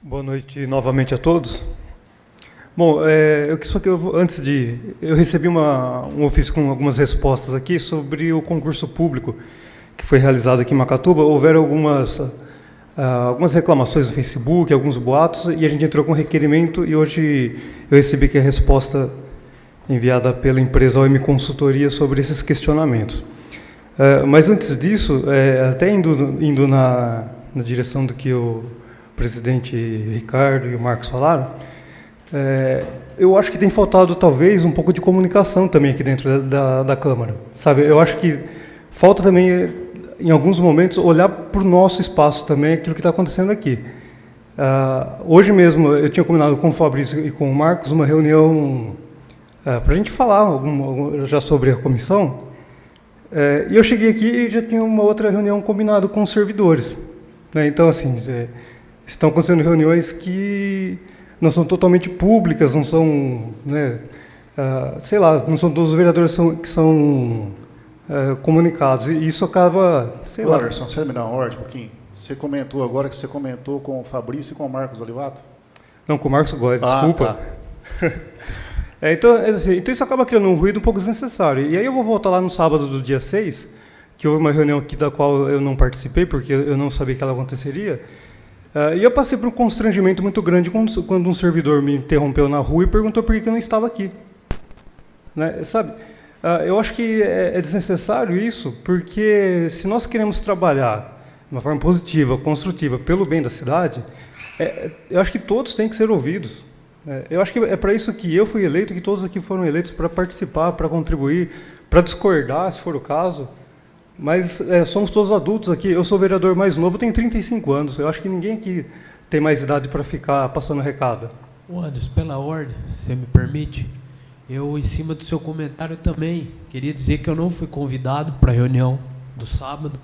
Boa noite novamente a todos. Bom, eu recebi um ofício com algumas respostas aqui sobre o concurso público que foi realizado aqui em Macatuba. Houveram algumas reclamações no Facebook, alguns boatos, e a gente entrou com requerimento, e hoje eu recebi aqui a resposta enviada pela empresa OM Consultoria sobre esses questionamentos. Mas antes disso, até indo na direção do que o presidente Ricardo e o Marcos falaram, eu acho que tem faltado, talvez, um pouco de comunicação também aqui dentro da Câmara. Sabe? Eu acho que falta também, em alguns momentos, olhar para o nosso espaço também, aquilo que está acontecendo aqui. Hoje mesmo, eu tinha combinado com o Fabrício e com o Marcos uma reunião para a gente falar já sobre a comissão, e eu cheguei aqui e já tinha uma outra reunião combinada com os servidores. Né? Então, assim, estão acontecendo reuniões que não são totalmente públicas, não são, né, sei lá, não são todos os vereadores que são comunicados, e isso acaba, sei lá. Anderson, você me dá uma ordem um pouquinho? Você comentou agora que você comentou com o Fabrício e com o Marcos Olivato? Não, com o Marcos Góes, desculpa. Tá. Então isso acaba criando um ruído um pouco desnecessário. E aí eu vou voltar lá no sábado do dia 6, que houve uma reunião aqui da qual eu não participei, porque eu não sabia que ela aconteceria. E eu passei por um constrangimento muito grande quando um servidor me interrompeu na rua e perguntou por que eu não estava aqui. Né? Sabe, eu acho que é desnecessário isso, porque se nós queremos trabalhar de uma forma positiva, construtiva, pelo bem da cidade, eu acho que todos têm que ser ouvidos. Eu acho que é para isso que eu fui eleito, que todos aqui foram eleitos, para participar, para contribuir, para discordar, se for o caso. Mas somos todos adultos aqui. Eu sou o vereador mais novo, tenho 35 anos. Eu acho que ninguém aqui tem mais idade para ficar passando recado. Anderson, pela ordem, se você me permite, eu, em cima do seu comentário também, queria dizer que eu não fui convidado para a reunião do sábado.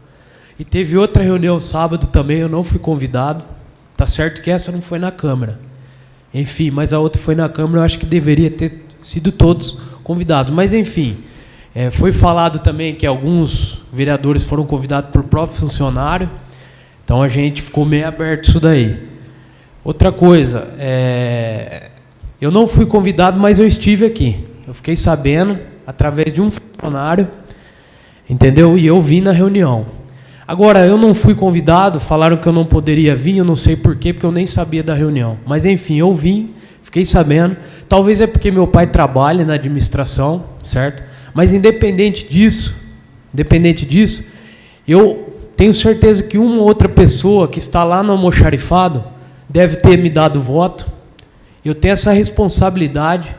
E teve outra reunião sábado também, eu não fui convidado. Tá certo que essa não foi na Câmara. Enfim, mas a outra foi na Câmara, eu acho que deveria ter sido todos convidados. Mas, enfim... foi falado também que alguns vereadores foram convidados por próprio funcionário, então a gente ficou meio aberto isso daí. Outra coisa, eu não fui convidado, mas eu estive aqui. Eu fiquei sabendo, através de um funcionário, entendeu? E eu vim na reunião. Agora, eu não fui convidado, falaram que eu não poderia vir, eu não sei porquê, porque eu nem sabia da reunião. Mas, enfim, eu vim, fiquei sabendo. Talvez é porque meu pai trabalha na administração, certo? Mas independente disso, eu tenho certeza que uma ou outra pessoa que está lá no almoxarifado deve ter me dado voto. Eu tenho essa responsabilidade,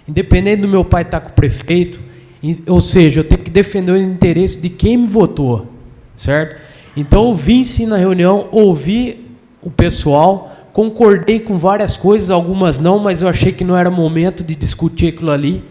independente do meu pai estar com o prefeito, ou seja, eu tenho que defender o interesse de quem me votou, certo? Então eu vim sim na reunião, ouvi o pessoal, concordei com várias coisas, algumas não, mas eu achei que não era momento de discutir aquilo ali.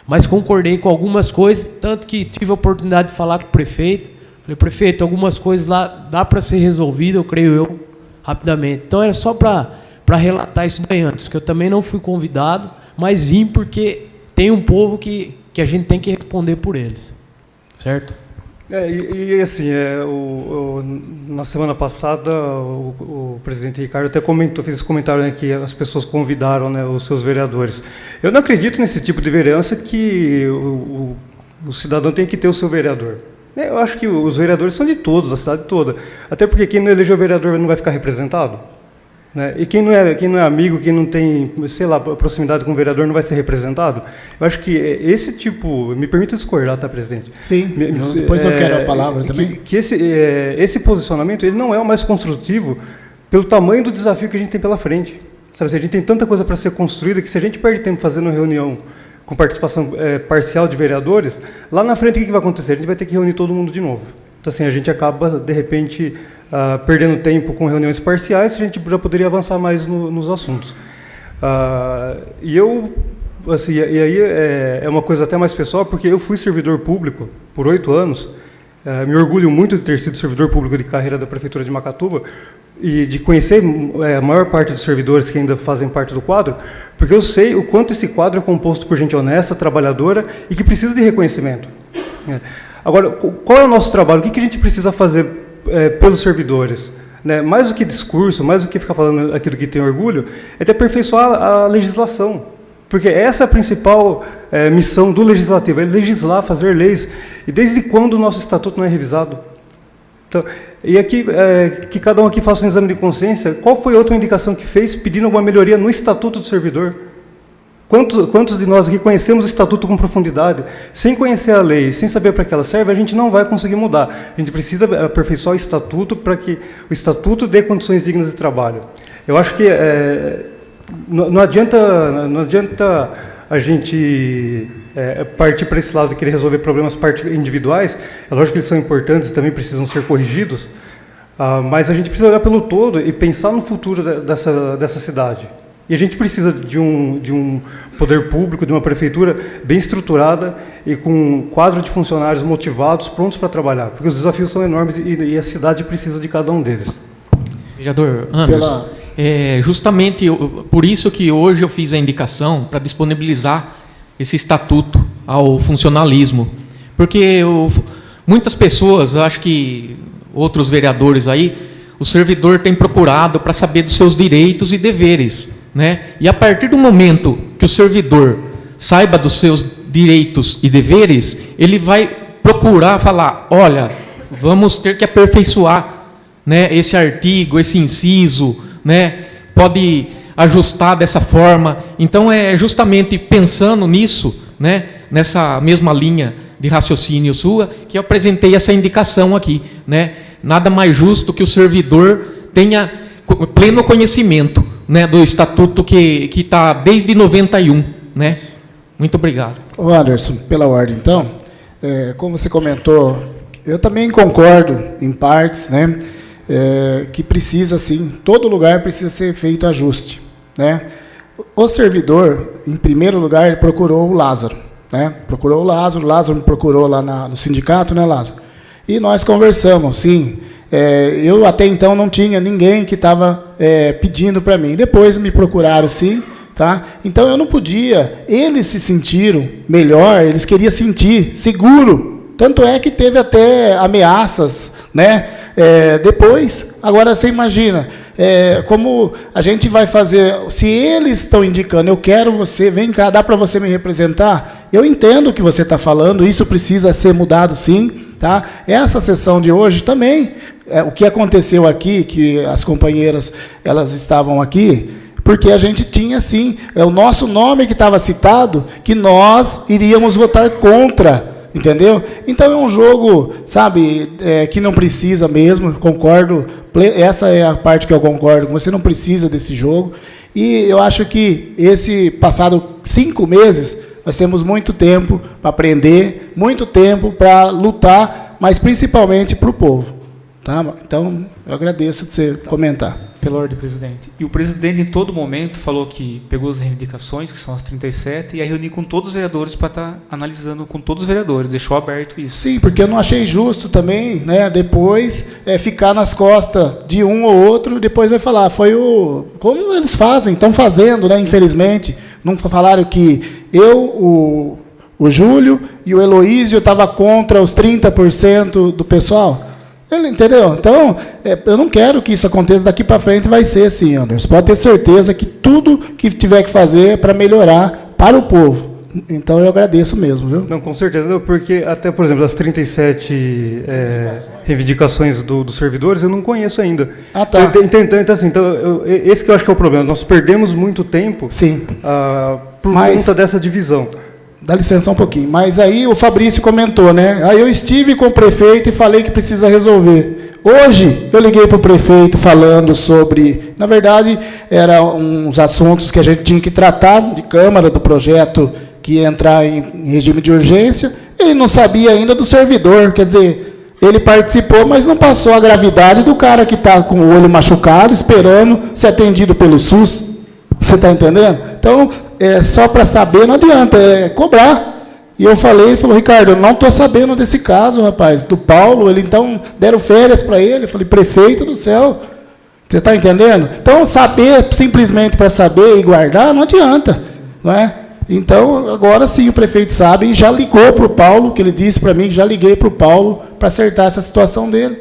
Mas concordei com algumas coisas, tanto que tive a oportunidade de falar com o prefeito, Falei, prefeito, algumas coisas lá dá para ser resolvido, eu creio eu, rapidamente. Então era só para relatar isso daí antes, que eu também não fui convidado, mas vim porque tem um povo que a gente tem que responder por eles. Certo? Assim, na semana passada, o presidente Ricardo até comentou, fez esse comentário, né, que as pessoas convidaram, né, os seus vereadores. Eu não acredito nesse tipo de vereança que o cidadão tem que ter o seu vereador. Eu acho que os vereadores são de todos, da cidade toda. Até porque quem não elegeu vereador não vai ficar representado. Né? E quem não é amigo, quem não tem, sei lá, proximidade com o vereador não vai ser representado. Eu acho que esse tipo... Me permita discordar, tá, presidente? Sim, depois eu quero a palavra também. Que esse posicionamento ele não é o mais construtivo pelo tamanho do desafio que a gente tem pela frente. Sabe, a gente tem tanta coisa para ser construída que se a gente perde tempo fazendo reunião com participação parcial de vereadores, lá na frente o que vai acontecer? A gente vai ter que reunir todo mundo de novo. Então, assim, a gente acaba, de repente... perdendo tempo com reuniões parciais, a gente já poderia avançar mais nos assuntos. E aí é uma coisa até mais pessoal, porque eu fui servidor público por 8 anos, me orgulho muito de ter sido servidor público de carreira da Prefeitura de Macatuba, e de conhecer a maior parte dos servidores que ainda fazem parte do quadro, porque eu sei o quanto esse quadro é composto por gente honesta, trabalhadora, e que precisa de reconhecimento. Agora, qual é o nosso trabalho? O que a gente precisa fazer pelos servidores, né? Mais do que discurso, mais do que ficar falando aquilo que tem orgulho, é de aperfeiçoar a legislação, porque essa é a principal missão do legislativo, é legislar, fazer leis. E desde quando o nosso estatuto não é revisado? Então, e aqui, que cada um aqui faça um exame de consciência, qual foi a outra indicação que fez pedindo alguma melhoria no estatuto do servidor? Quantos de nós aqui conhecemos o estatuto com profundidade? Sem conhecer a lei, sem saber para que ela serve, a gente não vai conseguir mudar. A gente precisa aperfeiçoar o estatuto para que o estatuto dê condições dignas de trabalho. Eu acho que não adianta a gente partir para esse lado de querer resolver problemas individuais. É lógico que eles são importantes e também precisam ser corrigidos, mas a gente precisa olhar pelo todo e pensar no futuro dessa cidade. E a gente precisa de um poder público, de uma prefeitura bem estruturada e com um quadro de funcionários motivados, prontos para trabalhar, porque os desafios são enormes e a cidade precisa de cada um deles. Vereador Anderson, justamente por isso que hoje eu fiz a indicação para disponibilizar esse estatuto ao funcionalismo, porque muitas pessoas, acho que outros vereadores aí, o servidor tem procurado para saber dos seus direitos e deveres, né? E a partir do momento que o servidor saiba dos seus direitos e deveres, ele vai procurar falar, olha, vamos ter que aperfeiçoar, né, esse artigo, esse inciso, né, pode ajustar dessa forma. Então, é justamente pensando nisso, né, nessa mesma linha de raciocínio sua, que eu apresentei essa indicação aqui, né? Nada mais justo que o servidor tenha pleno conhecimento, né, do estatuto que está desde 91, né? Muito obrigado. Ô Anderson, pela ordem, então, como você comentou, eu também concordo em partes, né, que precisa, sim, todo lugar precisa ser feito ajuste, né? O servidor, em primeiro lugar, ele procurou o Lázaro, né? Procurou o Lázaro me procurou lá no sindicato, né, Lázaro? E nós conversamos, sim. Eu até então não tinha ninguém que estava pedindo para mim. Depois me procuraram, sim, tá? Então eu não podia. Eles se sentiram melhor, eles queriam sentir seguro. Tanto é que teve até ameaças, né? Depois, agora você imagina, como a gente vai fazer, se eles estão indicando, eu quero você, vem cá, dá para você me representar? Eu entendo o que você está falando, isso precisa ser mudado, sim. Tá? Essa sessão de hoje também, o que aconteceu aqui, que as companheiras elas estavam aqui, porque a gente tinha, sim, o nosso nome que estava citado, que nós iríamos votar contra, entendeu? Então é um jogo, sabe, que não precisa mesmo, concordo, essa é a parte que eu concordo, você não precisa desse jogo, e eu acho que passado 5 meses, nós temos muito tempo para aprender, muito tempo para lutar, mas principalmente para o povo. Tá? Então, eu agradeço de você comentar. Pela ordem, presidente. E o presidente, em todo momento, falou que pegou as reivindicações, que são as 37, e aí reuniu com todos os vereadores para estar analisando com todos os vereadores. Deixou aberto isso. Sim, porque eu não achei justo também, né, depois ficar nas costas de um ou outro, depois vai falar, foi o... Como eles fazem, estão fazendo, né, infelizmente. Não falaram que eu, o Júlio e o Heloísio estavam contra os 30% do pessoal. Ele, entendeu? Então, eu não quero que isso aconteça daqui para frente, vai ser assim, Anderson. Pode ter certeza que tudo que tiver que fazer é para melhorar para o povo. Então, eu agradeço mesmo, viu? Não, com certeza, porque até, por exemplo, das 37 reivindicações dos servidores, eu não conheço ainda. Ah, tá. Então, assim, esse que eu acho que é o problema. Nós perdemos muito tempo por conta dessa divisão. Dá licença um pouquinho. Mas aí o Fabrício comentou, né? Aí eu estive com o prefeito e falei que precisa resolver. Hoje eu liguei para o prefeito falando sobre... Na verdade, eram uns assuntos que a gente tinha que tratar de Câmara, do projeto que ia entrar em regime de urgência. Ele não sabia ainda do servidor. Quer dizer, ele participou, mas não passou a gravidade do cara que está com o olho machucado, esperando ser atendido pelo SUS. Você está entendendo? Então... só para saber, não adianta, cobrar. E eu falei, ele falou, Ricardo, eu não estou sabendo desse caso, rapaz, do Paulo. Ele, então, deram férias para ele. Eu falei, prefeito do céu, você está entendendo? Então, saber, simplesmente para saber e guardar, não adianta. Não é? Então, agora sim, o prefeito sabe e já ligou para o Paulo, que ele disse para mim, que já liguei para o Paulo para acertar essa situação dele.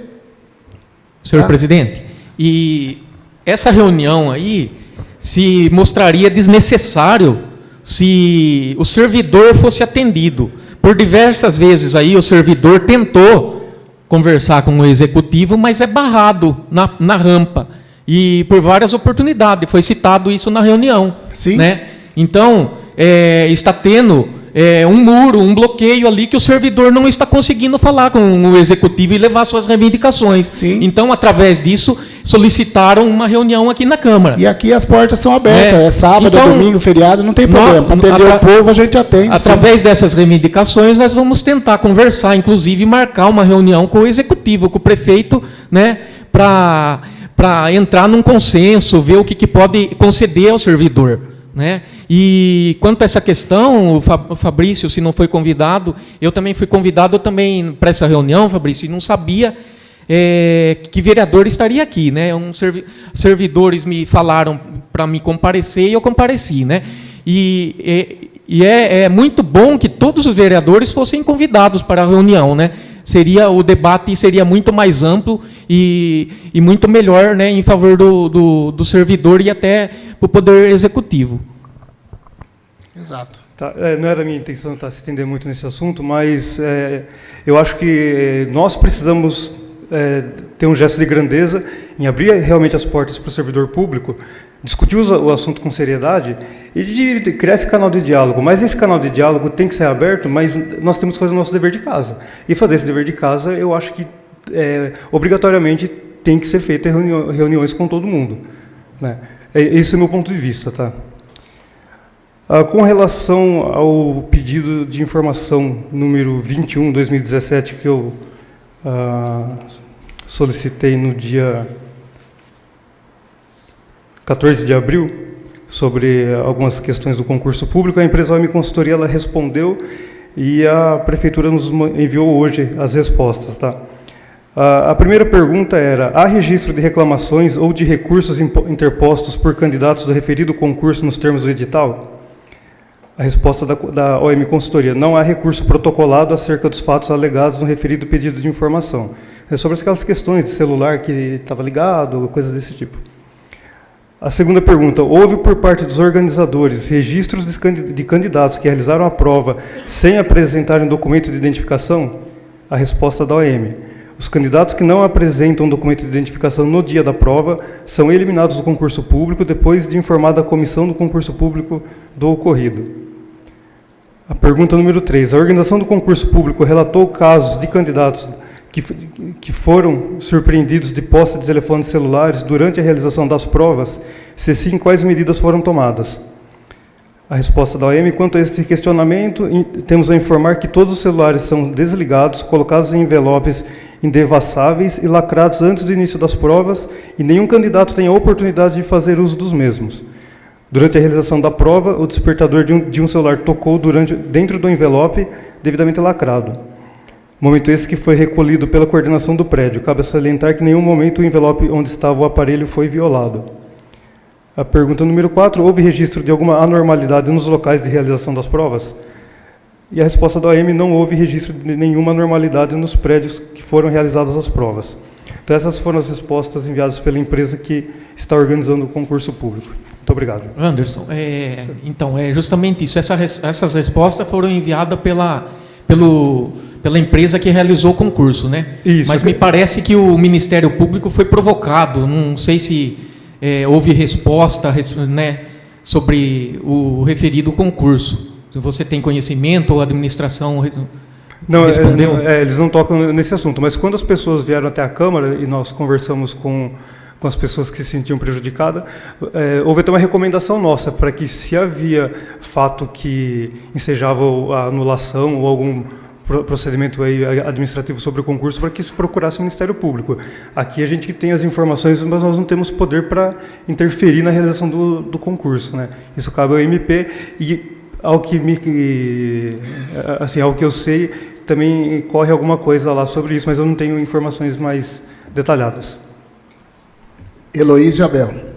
Senhor presidente, e essa reunião aí se mostraria desnecessário se o servidor fosse atendido. Por diversas vezes aí o servidor tentou conversar com o executivo, mas é barrado na rampa. E por várias oportunidades, foi citado isso na reunião. Sim. Né? Então, está tendo um muro, um bloqueio ali que o servidor não está conseguindo falar com o executivo e levar suas reivindicações. Sim. Então, através disso, solicitaram uma reunião aqui na Câmara. E aqui as portas são abertas, é sábado, então, domingo, feriado, não tem problema. Para atender o povo, a gente atende. Através dessas reivindicações, nós vamos tentar conversar, inclusive marcar uma reunião com o executivo, com o prefeito, né, para entrar num consenso, ver o que pode conceder ao servidor. Né? E quanto a essa questão, o Fabrício, se não foi convidado, eu também fui convidado para essa reunião, Fabrício, e não sabia que vereador estaria aqui. Né? Servidores me falaram para me comparecer e eu compareci. Né? E é muito bom que todos os vereadores fossem convidados para a reunião. Né? O debate seria muito mais amplo e muito melhor, né, em favor do servidor e até para o Poder Executivo. Exato. Tá, não era a minha intenção se estender muito nesse assunto, mas eu acho que nós precisamos ter um gesto de grandeza em abrir realmente as portas para o servidor público, discutir o assunto com seriedade e de criar esse canal de diálogo. Mas esse canal de diálogo tem que ser aberto, mas nós temos que fazer o nosso dever de casa. E fazer esse dever de casa, eu acho que obrigatoriamente tem que ser feito reuniões com todo mundo. Né? Esse é o meu ponto de vista. Tá? Com relação ao pedido de informação número 21, 2017, que eu solicitei no dia 14 de abril, sobre algumas questões do concurso público, a empresa OM Consultoria ela respondeu e a Prefeitura nos enviou hoje as respostas. Tá? A primeira pergunta era: há registro de reclamações ou de recursos interpostos por candidatos do referido concurso nos termos do edital? A resposta da OM Consultoria: não há recurso protocolado acerca dos fatos alegados no referido pedido de informação. É sobre aquelas questões de celular que estava ligado, coisas desse tipo. A segunda pergunta: houve por parte dos organizadores registros de candidatos que realizaram a prova sem apresentarem documento de identificação? A resposta da OM: os candidatos que não apresentam documento de identificação no dia da prova são eliminados do concurso público depois de informada a comissão do concurso público do ocorrido. A pergunta número 3. A organização do concurso público relatou casos de candidatos que foram surpreendidos de posse de telefones celulares durante a realização das provas? Se sim, quais medidas foram tomadas? A resposta da OM: quanto a esse questionamento, temos a informar que todos os celulares são desligados, colocados em envelopes indevassáveis e lacrados antes do início das provas, e nenhum candidato tem a oportunidade de fazer uso dos mesmos. Durante a realização da prova, o despertador de um celular tocou dentro do envelope devidamente lacrado. Momento esse que foi recolhido pela coordenação do prédio. Cabe salientar que em nenhum momento o envelope onde estava o aparelho foi violado. A pergunta número 4, houve registro de alguma anormalidade nos locais de realização das provas? E a resposta da OAM, não houve registro de nenhuma anormalidade nos prédios que foram realizadas as provas. Então, essas foram as respostas enviadas pela empresa que está organizando o concurso público. Muito obrigado. Anderson, então, é justamente isso. Essas respostas foram enviadas pela empresa que realizou o concurso, né? Isso. Mas me parece que o Ministério Público foi provocado. Não sei se houve resposta, né, sobre o referido concurso. Se você tem conhecimento ou a administração não, respondeu? Eles não tocam nesse assunto, mas quando as pessoas vieram até a Câmara e nós conversamos com as pessoas que se sentiam prejudicadas, houve até uma recomendação nossa para que, se havia fato que ensejava a anulação ou algum procedimento aí administrativo sobre o concurso, para que isso procurasse o Ministério Público. Aqui a gente tem as informações, mas nós não temos poder para interferir na realização do concurso, né? Isso cabe ao MP e, ao que eu sei, também corre alguma coisa lá sobre isso, mas eu não tenho informações mais detalhadas. Heloísio Abel.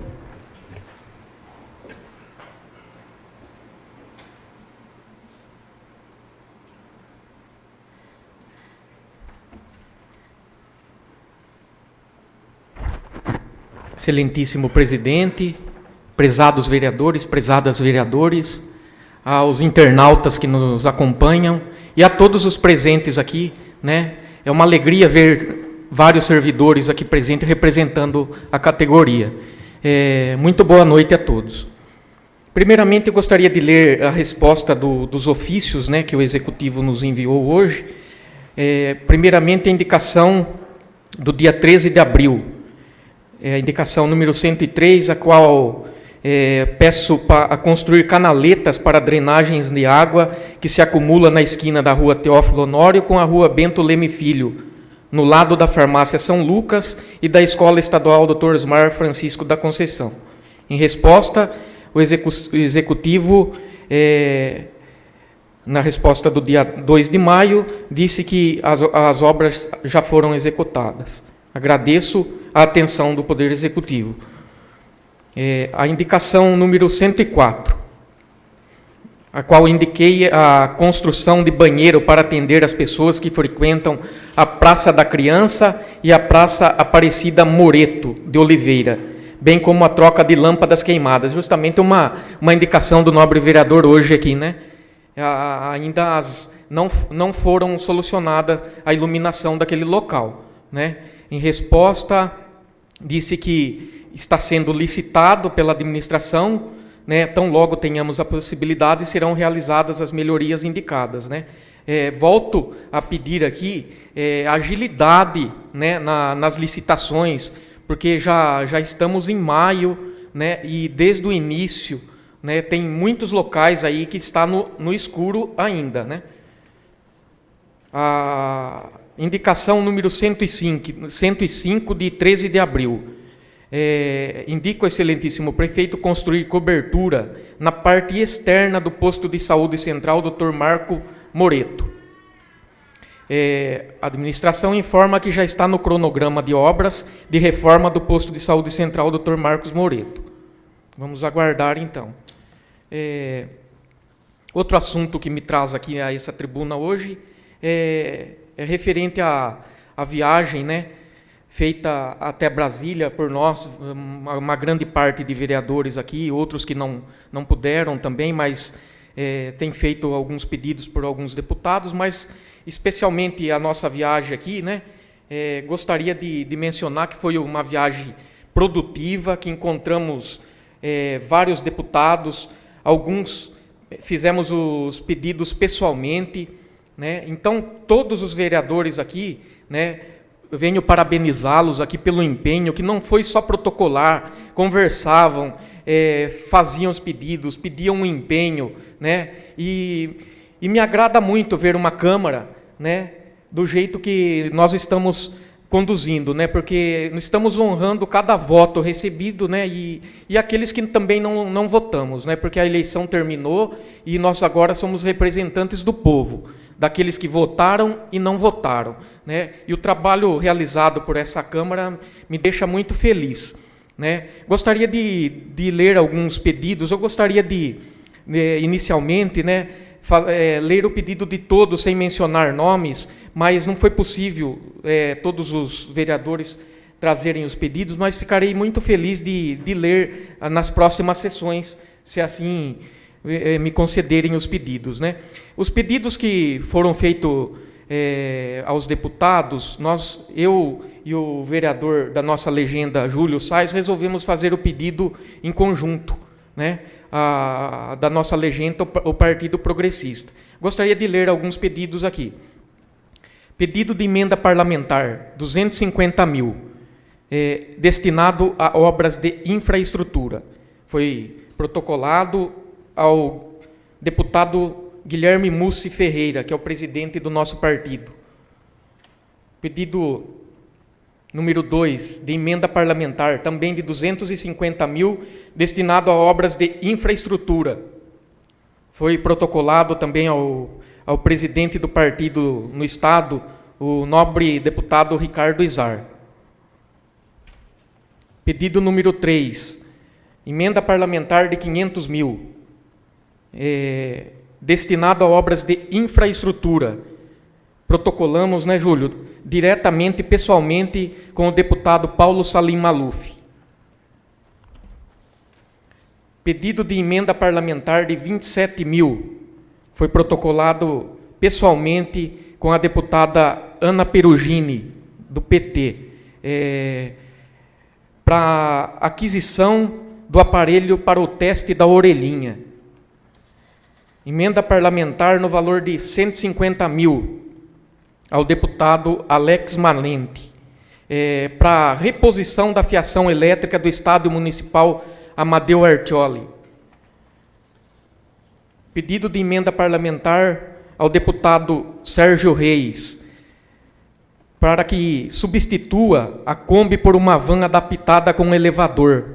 Excelentíssimo presidente, prezados vereadores, prezadas vereadores, aos internautas que nos acompanham e a todos os presentes aqui, né? É uma alegria ver vários servidores aqui presentes representando a categoria. Muito boa noite a todos. Primeiramente, eu gostaria de ler a resposta dos ofícios, né, que o Executivo nos enviou hoje. Primeiramente, a indicação do dia 13 de abril, a indicação número 103, a qual peço a construir canaletas para drenagens de água que se acumula na esquina da rua Teófilo Honório com a rua Bento Leme Filho, no lado da farmácia São Lucas e da Escola Estadual Dr. Osmar Francisco da Conceição. Em resposta, o Executivo, na resposta do dia 2 de maio, disse que as obras já foram executadas. Agradeço a atenção do Poder Executivo. A indicação número 104, a qual indiquei a construção de banheiro para atender as pessoas que frequentam a Praça da Criança e a Praça Aparecida Moreto de Oliveira, bem como a troca de lâmpadas queimadas. Justamente uma indicação do nobre vereador hoje aqui, né? Ainda não foram solucionadas a iluminação daquele local, né? Em resposta, disse que está sendo licitado pela administração, né? Tão logo tenhamos a possibilidade, serão realizadas as melhorias indicadas, né? Volto a pedir aqui agilidade, né, nas licitações, porque já estamos em maio, né, e desde o início, né, tem muitos locais aí que está no escuro ainda, né? A indicação número 105 de 13 de abril. Indica o excelentíssimo prefeito construir cobertura na parte externa do posto de saúde central Dr. Marco Moreto. A administração informa que já está no cronograma de obras de reforma do posto de saúde central Dr. Marcos Moreto. Vamos aguardar, então. Outro assunto que me traz aqui a essa tribuna hoje é referente à viagem, né, feita até Brasília por nós, uma grande parte de vereadores aqui, outros que não puderam também, mas tem feito alguns pedidos por alguns deputados, mas especialmente a nossa viagem aqui, né, gostaria de mencionar que foi uma viagem produtiva, que encontramos vários deputados, alguns fizemos os pedidos pessoalmente, né, então todos os vereadores aqui, né, eu venho parabenizá-los aqui pelo empenho, que não foi só protocolar, conversavam, faziam os pedidos, pediam um empenho, né? E me agrada muito ver uma Câmara, né, do jeito que nós estamos conduzindo, né? Porque estamos honrando cada voto recebido, né? E aqueles que também não votamos, né? Porque a eleição terminou e nós agora somos representantes do povo, daqueles que votaram e não votaram, né? E o trabalho realizado por essa Câmara me deixa muito feliz, né? Gostaria de ler alguns pedidos. Eu gostaria de inicialmente, né, ler o pedido de todos sem mencionar nomes, mas não foi possível todos os vereadores trazerem os pedidos, mas ficarei muito feliz de ler nas próximas sessões, se assim me concederem os pedidos, né? Os pedidos que foram feitos aos deputados, eu e o vereador da nossa legenda, Júlio Sais, resolvemos fazer o pedido em conjunto, né? Da nossa legenda, o Partido Progressista. Gostaria de ler alguns pedidos aqui. Pedido de emenda parlamentar, 250 mil, destinado a obras de infraestrutura. Foi protocolado ao deputado Guilherme Mussi Ferreira, que é o presidente do nosso partido. Pedido número 2, de emenda parlamentar, também de 250 mil, destinado a obras de infraestrutura. Foi protocolado também ao presidente do partido no Estado, o nobre deputado Ricardo Izar. Pedido número 3, emenda parlamentar de 500 mil, destinado a obras de infraestrutura. Protocolamos, né, Júlio, diretamente e pessoalmente com o deputado Paulo Salim Maluf. Pedido de emenda parlamentar de 27 mil, foi protocolado pessoalmente com a deputada Ana Perugini, do PT, para aquisição do aparelho para o teste da orelhinha. Emenda parlamentar no valor de 150 mil, ao deputado Alex Manente, para reposição da fiação elétrica do Estádio Municipal Amadeu Artioli. Pedido de emenda parlamentar ao deputado Sérgio Reis, para que substitua a Kombi por uma van adaptada com elevador.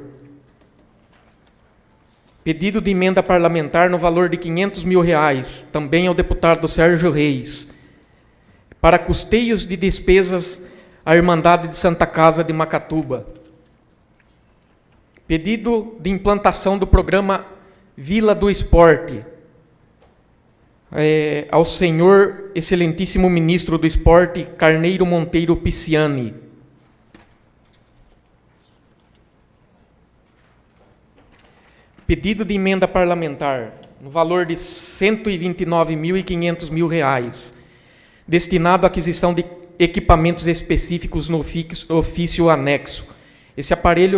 Pedido de emenda parlamentar no valor de 500 mil reais, também ao deputado Sérgio Reis, para custeios de despesas à Irmandade de Santa Casa de Macatuba. Pedido de implantação do programa Vila do Esporte, ao senhor excelentíssimo ministro do Esporte, Carneiro Monteiro Pisciani. Pedido de emenda parlamentar no valor de 129.500 mil reais, destinado à aquisição de equipamentos específicos no ofício anexo. Esse aparelho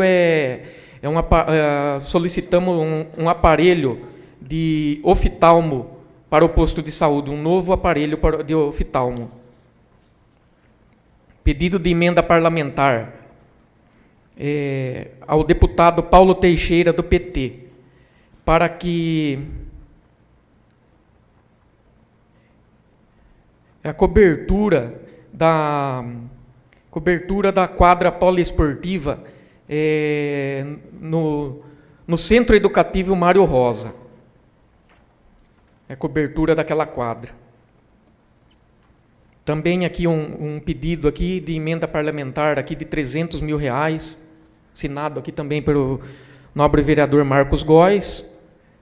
solicitamos um aparelho de oftalmo para o posto de saúde, um novo aparelho de oftalmo. Pedido de emenda parlamentar ao deputado Paulo Teixeira, do PT, para que a cobertura da quadra poliesportiva no Centro Educativo Mário Rosa. A cobertura daquela quadra. Também aqui um pedido aqui de emenda parlamentar aqui de 300 mil reais, assinado aqui também pelo nobre vereador Marcos Góes,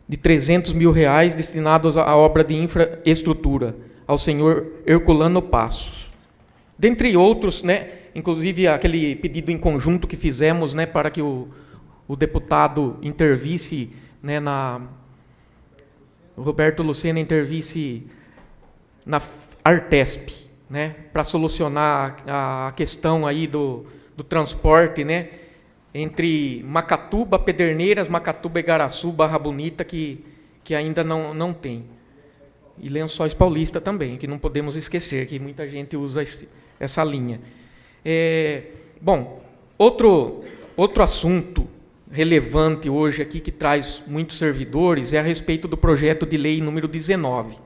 de 300 mil reais destinados à obra de infraestrutura, ao senhor Herculano Passos. Dentre outros, né, inclusive aquele pedido em conjunto que fizemos, né, para que o deputado intervisse, né, o Roberto Lucena intervisse na Artesp, né, para solucionar a questão aí do transporte, né, entre Macatuba, Pederneiras, Macatuba, Igaraçu, Barra Bonita, que ainda não tem. E Lençóis Paulista também, que não podemos esquecer, que muita gente usa essa linha. Bom, outro assunto relevante hoje aqui, que traz muitos servidores, é a respeito do projeto de lei número 19.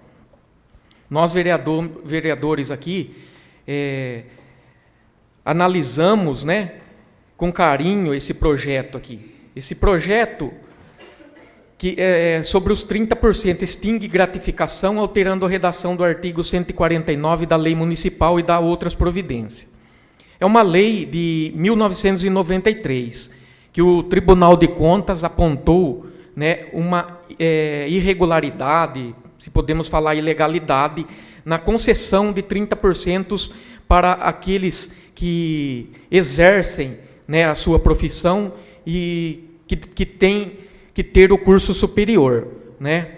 Nós, vereadores aqui, analisamos, né, com carinho esse projeto aqui. Esse projeto que é sobre os 30%, extingue gratificação, alterando a redação do artigo 149 da Lei Municipal e da outras providências. É uma lei de 1993, que o Tribunal de Contas apontou, né, uma irregularidade, se podemos falar ilegalidade, na concessão de 30% para aqueles que exercem, né, a sua profissão e que têm que ter o curso superior, né?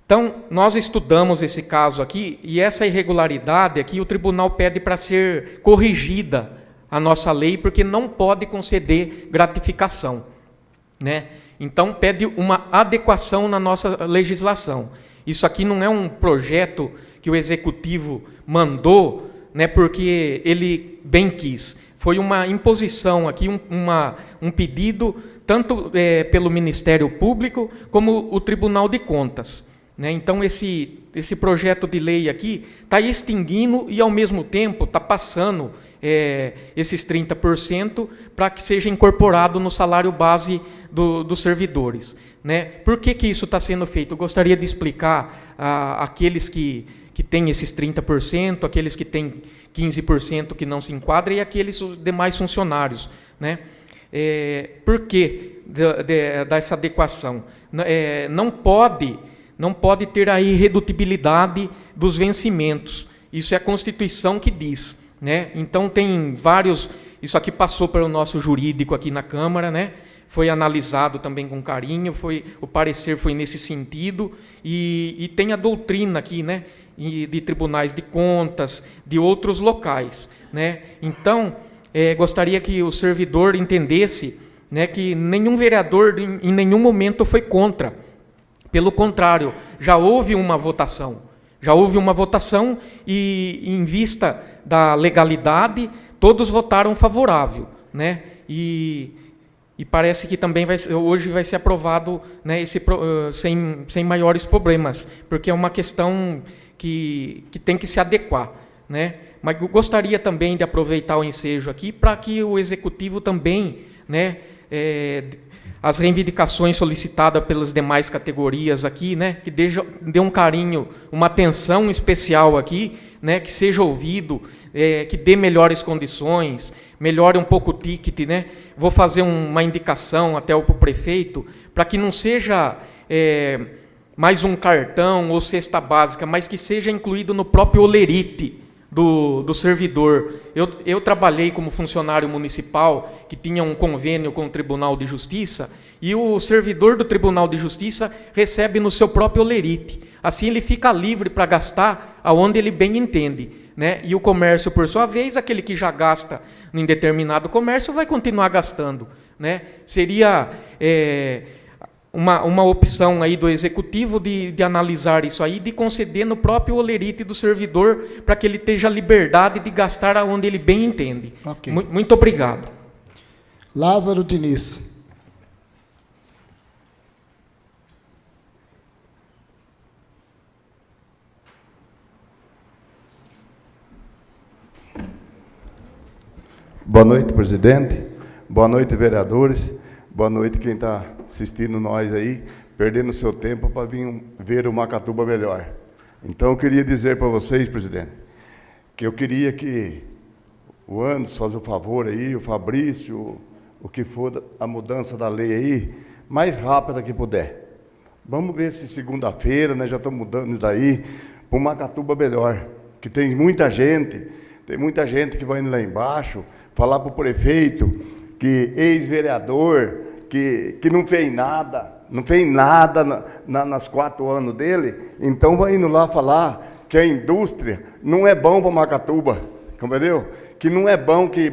Então, nós estudamos esse caso aqui, e essa irregularidade aqui, o tribunal pede para ser corrigida a nossa lei, porque não pode conceder gratificação, né? Então, pede uma adequação na nossa legislação. Isso aqui não é um projeto que o Executivo mandou, né, porque ele bem quis. Foi uma imposição aqui, um pedido, tanto pelo Ministério Público, como o Tribunal de Contas, né? Então, esse projeto de lei aqui está extinguindo e, ao mesmo tempo, está passando esses 30% para que seja incorporado no salário base dos servidores, né? Por que isso está sendo feito? Eu gostaria de explicar aqueles que têm esses 30%, aqueles que têm 15% que não se enquadram e aqueles demais funcionários, né? Por que dessa adequação? Não pode ter a irredutibilidade dos vencimentos. Isso é a Constituição que diz, né? Então, tem vários... Isso aqui passou pelo nosso jurídico aqui na Câmara, né? Foi analisado também com carinho, o parecer foi nesse sentido, e tem a doutrina aqui, né, de tribunais de contas, de outros locais, né? Então, gostaria que o servidor entendesse, né, que nenhum vereador em nenhum momento foi contra. Pelo contrário, já houve uma votação e, em vista da legalidade, todos votaram favorável, né? E parece que também hoje vai ser aprovado, né, sem maiores problemas, porque é uma questão que tem que se adequar, né? Mas eu gostaria também de aproveitar o ensejo aqui para que o Executivo também, né, as reivindicações solicitadas pelas demais categorias aqui, né, que dê um carinho, uma atenção especial aqui, né, que seja ouvido, que dê melhores condições, melhore um pouco o ticket, né? Vou fazer uma indicação até para o prefeito, para que não seja mais um cartão ou cesta básica, mas que seja incluído no próprio olerite do servidor. Eu trabalhei como funcionário municipal que tinha um convênio com o Tribunal de Justiça, e o servidor do Tribunal de Justiça recebe no seu próprio olerite. Assim ele fica livre para gastar aonde ele bem entende, né? E o comércio, por sua vez, aquele que já gasta em determinado comércio, vai continuar gastando, né? Seria uma opção aí do Executivo de analisar isso aí, de conceder no próprio olerite do servidor, para que ele tenha liberdade de gastar aonde ele bem entende. Okay. Muito obrigado. Lázaro Diniz. Boa noite, presidente. Boa noite, vereadores. Boa noite quem está assistindo nós aí, perdendo seu tempo para vir ver o Macatuba melhor. Então, eu queria dizer para vocês, presidente, que eu queria que o Anderson faça o favor aí, o Fabrício, o que for a mudança da lei aí, mais rápida que puder. Vamos ver se segunda-feira, né, já estamos mudando isso daí, para o Macatuba melhor, que tem muita gente que vai indo lá embaixo, falar para o prefeito, que ex-vereador, que não fez nada nas 4 anos dele, então vai indo lá falar que a indústria não é bom para Macatuba, entendeu? Que não é bom, que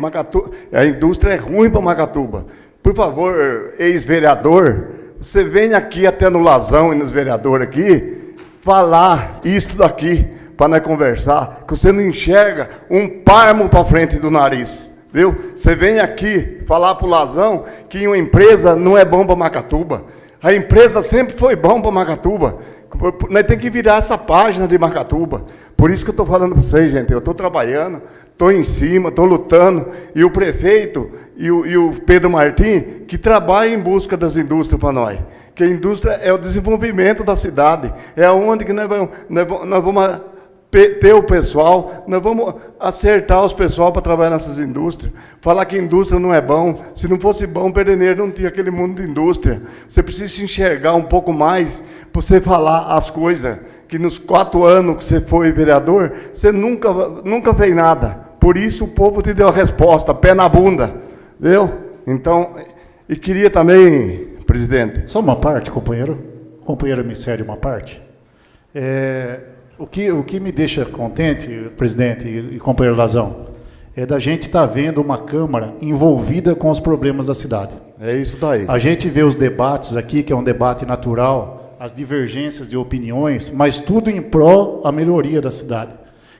a indústria é ruim para Macatuba. Por favor, ex-vereador, você vem aqui até no Lazão e nos vereadores aqui, falar isso daqui, para nós conversar, que você não enxerga um palmo para frente do nariz, viu? Você vem aqui falar para o Lazão que uma empresa não é bom para Macatuba. A empresa sempre foi bom para Macatuba. Nós temos que virar essa página de Macatuba. Por isso que eu estou falando para vocês, gente. Eu estou trabalhando, estou em cima, estou lutando. E o prefeito e o Pedro Martim, que trabalham em busca das indústrias para nós. Que a indústria é o desenvolvimento da cidade. É onde que nós vamos ter o pessoal, nós vamos acertar os pessoal para trabalhar nessas indústrias. Falar que indústria não é bom. Se não fosse bom, Pereneiro não tinha aquele mundo de indústria. Você precisa se enxergar um pouco mais para você falar as coisas. Que nos 4 anos que você foi vereador, você nunca fez nada. Por isso o povo te deu a resposta, pé na bunda. Viu? Então, e queria também, presidente... Só uma parte, companheiro. O companheiro me cede uma parte. O que me deixa contente, presidente e companheiro Lazão, é da gente estar vendo uma Câmara envolvida com os problemas da cidade. É isso daí. A gente vê os debates aqui, que é um debate natural, as divergências de opiniões, mas tudo em prol da melhoria da cidade.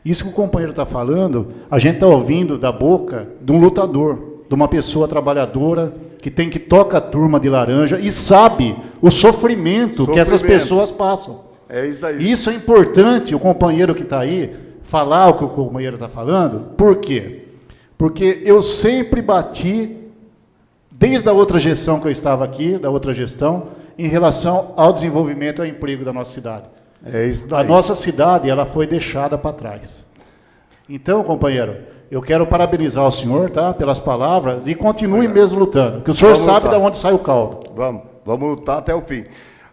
Isso que o companheiro está falando, a gente está ouvindo da boca de um lutador, de uma pessoa trabalhadora, que toca a turma de laranja e sabe o sofrimento que essas pessoas passam. É isso daí. Isso é importante, o companheiro que está aí, falar o que o companheiro está falando. Por quê? Porque eu sempre bati, desde a outra gestão que eu estava aqui, da outra gestão, em relação ao desenvolvimento e ao emprego da nossa cidade. É isso daí. A nossa cidade, ela foi deixada para trás. Então, companheiro, eu quero parabenizar o senhor, tá, pelas palavras, e continue mesmo lutando, porque o senhor sabe de onde sai o caldo. Vamos lutar até o fim.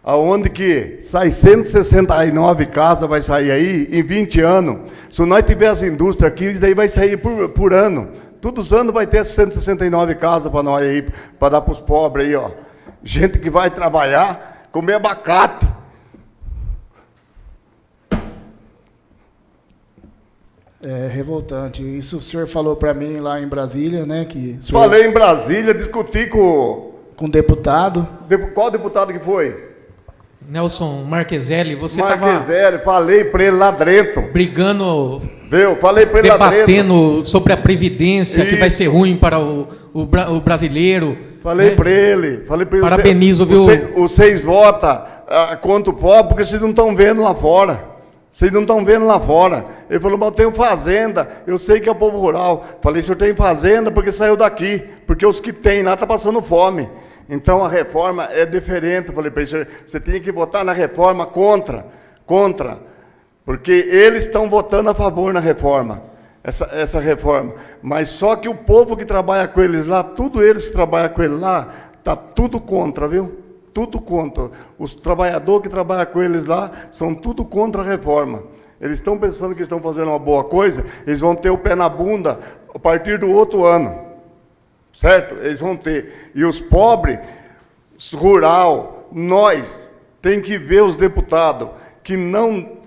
Aonde que sai 169 casas, vai sair aí em 20 anos. Se nós tivermos as indústrias aqui, isso daí vai sair por ano. Todos os anos vai ter 169 casas para nós aí, para dar para os pobres aí, ó. Gente que vai trabalhar, comer abacate. É revoltante. Isso o senhor falou para mim lá em Brasília, né? Falei em Brasília, discuti com o deputado. Qual deputado que foi? Nelson Marqueselli, você estava... Marqueselli, falei para ele lá dentro. Brigando... Viu? Falei para ele lá dentro. Debatendo sobre a Previdência, que vai ser ruim para o brasileiro. Falei para ele. Parabenizo, viu? Vocês votam contra o pobre porque vocês não estão vendo lá fora. Vocês não estão vendo lá fora. Ele falou, mas eu tenho fazenda, eu sei que é o povo rural. Falei, o senhor tem fazenda porque saiu daqui, porque os que tem lá estão passando fome. Então a reforma é diferente. Eu falei para ele, você tinha que votar na reforma contra, porque eles estão votando a favor na reforma, essa reforma. Mas só que o povo que trabalha com eles lá, tudo eles que trabalham com eles lá, está tudo contra, viu? Tudo contra. Os trabalhadores que trabalham com eles lá são tudo contra a reforma. Eles estão pensando que estão fazendo uma boa coisa, eles vão ter o pé na bunda a partir do outro ano. Certo? Eles vão ter. E os pobres, rural, nós, tem que ver os deputados que não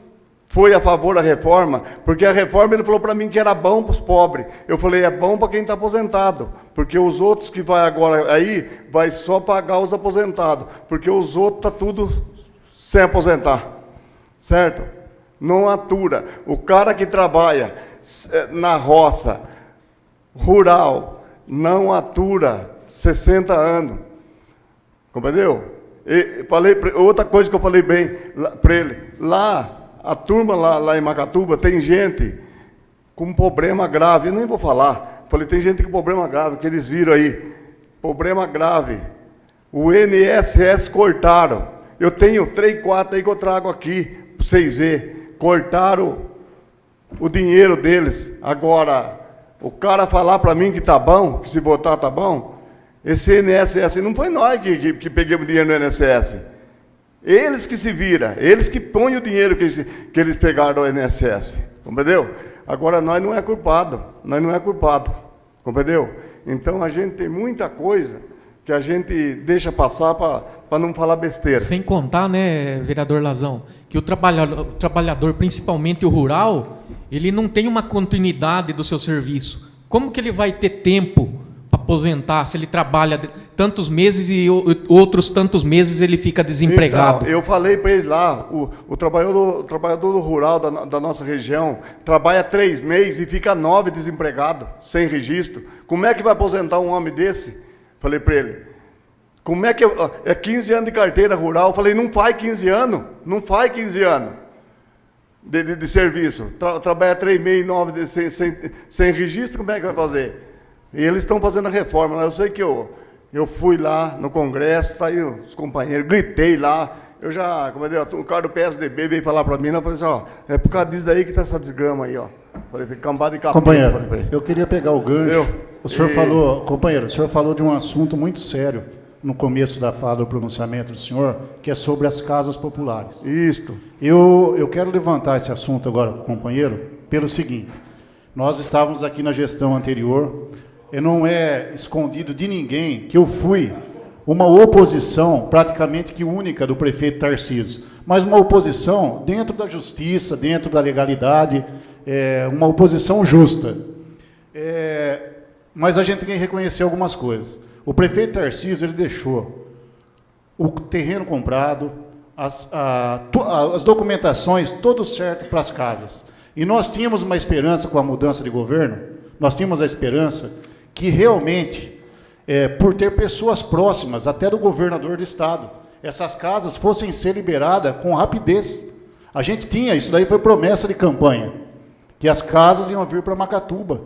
foi a favor da reforma, porque a reforma ele falou para mim que era bom para os pobres. Eu falei, é bom para quem está aposentado, porque os outros que vai agora aí, vai só pagar os aposentados, porque os outros estão tudo sem aposentar. Certo? Não atura. O cara que trabalha na roça, rural, não atura 60 anos. Compreendeu? Outra coisa que eu falei bem para ele. Lá, a turma lá em Macatuba, tem gente com problema grave. Eu nem vou falar. Falei, tem gente com problema grave, que eles viram aí. Problema grave. O INSS cortaram. Eu tenho 3, 4 aí que eu trago aqui, para vocês verem. Cortaram o dinheiro deles. Agora... O cara falar para mim que tá bom, que se votar tá bom, esse INSS, não foi nós que pegamos dinheiro no INSS. Eles que se viram, eles que põem o dinheiro que eles pegaram do INSS. Compreendeu? Agora nós não é culpado, compreendeu? Então a gente tem muita coisa que a gente deixa passar para não falar besteira. Sem contar, né, vereador Lazão, que o trabalhador, principalmente o rural, ele não tem uma continuidade do seu serviço. Como que ele vai ter tempo para aposentar se ele trabalha tantos meses e outros tantos meses ele fica desempregado? Então, eu falei para eles lá, o trabalhador rural da nossa região trabalha 3 meses e fica 9 desempregado, sem registro. Como é que vai aposentar um homem desse? Falei para ele. Como é que é 15 anos de carteira rural? Eu falei, não faz 15 anos, não faz 15 anos de serviço. Trabalha 3 meses, 9 sem registro, como é que vai fazer? E eles estão fazendo a reforma. Eu sei que eu fui lá no Congresso, tá aí os companheiros, gritei lá. Eu já, como eu disse, o cara do PSDB veio falar para mim, eu falei assim, ó, é por causa disso daí que está essa desgrama aí, ó. Falei, cambada de capeta. Companheiro, eu queria pegar o gancho. O senhor falou, companheiro, o senhor falou de um assunto muito sério no começo da fala do pronunciamento do senhor, que é sobre as casas populares. Isto. Eu quero levantar esse assunto agora com o companheiro pelo seguinte: nós estávamos aqui na gestão anterior, e não é escondido de ninguém que eu fui uma oposição praticamente que única do prefeito Tarcísio, mas uma oposição dentro da justiça, dentro da legalidade, uma oposição justa. Mas a gente tem que reconhecer algumas coisas. O prefeito Tarcísio, ele deixou o terreno comprado, as documentações, tudo certo para as casas. E nós tínhamos uma esperança com a mudança de governo, nós tínhamos a esperança que realmente, por ter pessoas próximas, até do governador do estado, essas casas fossem ser liberadas com rapidez. A gente tinha, isso daí foi promessa de campanha, que as casas iam vir para Macatuba.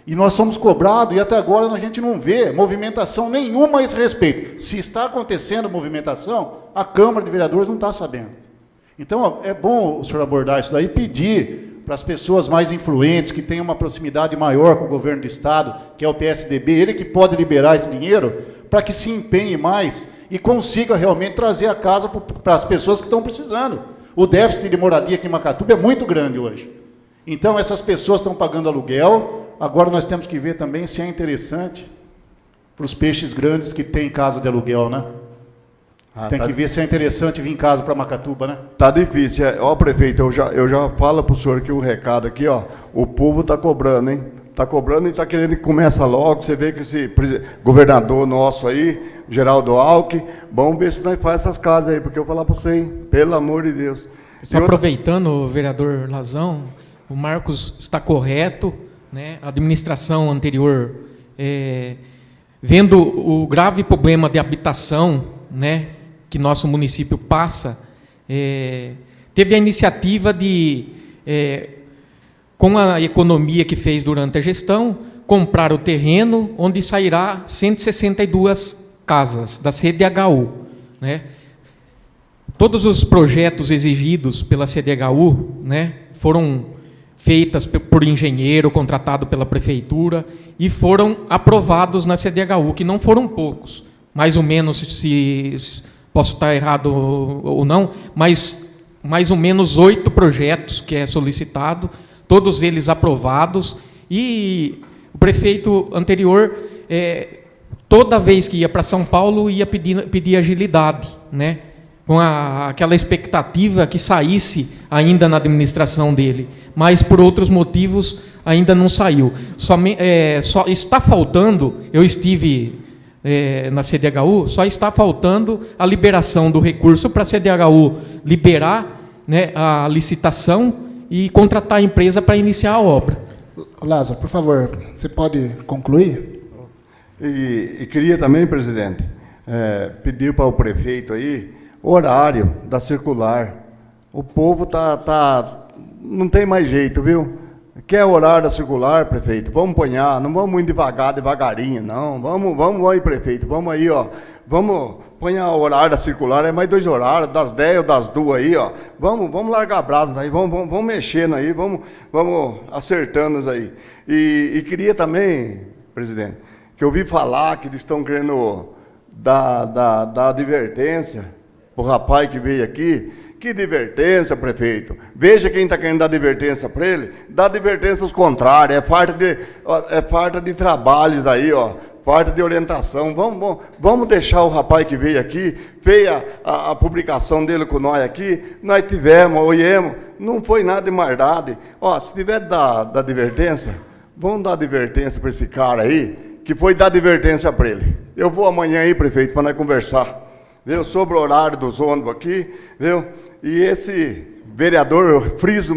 E nós somos cobrados, e até agora a gente não vê movimentação nenhuma a esse respeito. Se está acontecendo movimentação, a Câmara de Vereadores não está sabendo. Então, é bom o senhor abordar isso daí e pedir para as pessoas mais influentes, que têm uma proximidade maior com o governo do Estado, que é o PSDB, ele que pode liberar esse dinheiro, para que se empenhe mais e consiga realmente trazer a casa para as pessoas que estão precisando. O déficit de moradia aqui em Macatuba é muito grande hoje. Então, essas pessoas estão pagando aluguel. Agora nós temos que ver também se é interessante para os peixes grandes que têm casa de aluguel, né? Tem que ver se é interessante vir em casa para Macatuba, né? Tá difícil. Ó, prefeito, eu já falo para o senhor aqui o recado aqui, ó. O povo está cobrando, hein? Está cobrando e está querendo que comece logo. Você vê que esse governador nosso aí, Geraldo Alckmin, vamos ver se nós faz essas casas aí, porque eu vou falar para você, hein? Pelo amor de Deus. Só aproveitando, vereador Lazão, o Marcos está correto, né? A administração anterior, vendo o grave problema de habitação, né, que nosso município passa, teve a iniciativa de, com a economia que fez durante a gestão, comprar o terreno onde sairá 162 casas da CDHU, né? Todos os projetos exigidos pela CDHU, né, foram feitas por engenheiro, contratado pela prefeitura, e foram aprovados na CDHU, que não foram poucos, mais ou menos, se posso estar errado ou não, mas mais ou menos 8 projetos que é solicitado, todos eles aprovados, e o prefeito anterior, toda vez que ia para São Paulo, ia pedir agilidade, né? Com aquela expectativa que saísse ainda na administração dele, mas por outros motivos ainda não saiu. Só está faltando, eu estive na CDHU, só está faltando a liberação do recurso para a CDHU liberar, né, a licitação e contratar a empresa para iniciar a obra. Lázaro, por favor, você pode concluir? E queria também, presidente, pedir para o prefeito aí, horário da circular. O povo não tem mais jeito, viu? Quer horário da circular, prefeito? Vamos ponhar, não vamos muito devagarinho, não. Vamos aí, prefeito, vamos aí, ó. Vamos ponhar o horário da circular, é mais 2 horários, das 10 ou das 2 aí, ó. Vamos largar brasas aí, vamos mexendo aí, vamos acertando aí. E queria também, presidente, que eu ouvi falar que eles estão querendo dar advertência o rapaz que veio aqui. Que advertência, prefeito? Veja quem está querendo dar advertência para ele. Dá advertência aos contrários. É falta de trabalhos aí, ó. Falta de orientação. Vamos deixar o rapaz que veio aqui, fez a publicação dele com nós aqui. Nós tivemos, olhemos. Não foi nada de maldade. Ó, se tiver dar advertência, vamos dar advertência para esse cara aí, que foi dar advertência para ele. Eu vou amanhã aí, prefeito, para nós conversar. Viu? Sobre o horário dos ônibus aqui, viu? E esse vereador, eu friso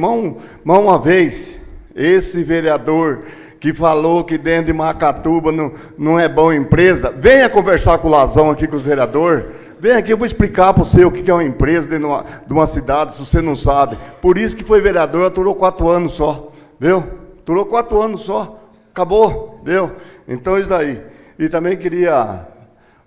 uma vez, esse vereador que falou que dentro de Macatuba não é bom empresa, venha conversar com o Lazão aqui, com os vereadores. Vem aqui, eu vou explicar para você o que é uma empresa dentro de uma cidade, se você não sabe. Por isso que foi vereador, aturou 4 anos só, viu? Aturou 4 anos só, acabou, viu? Então, isso daí. E também queria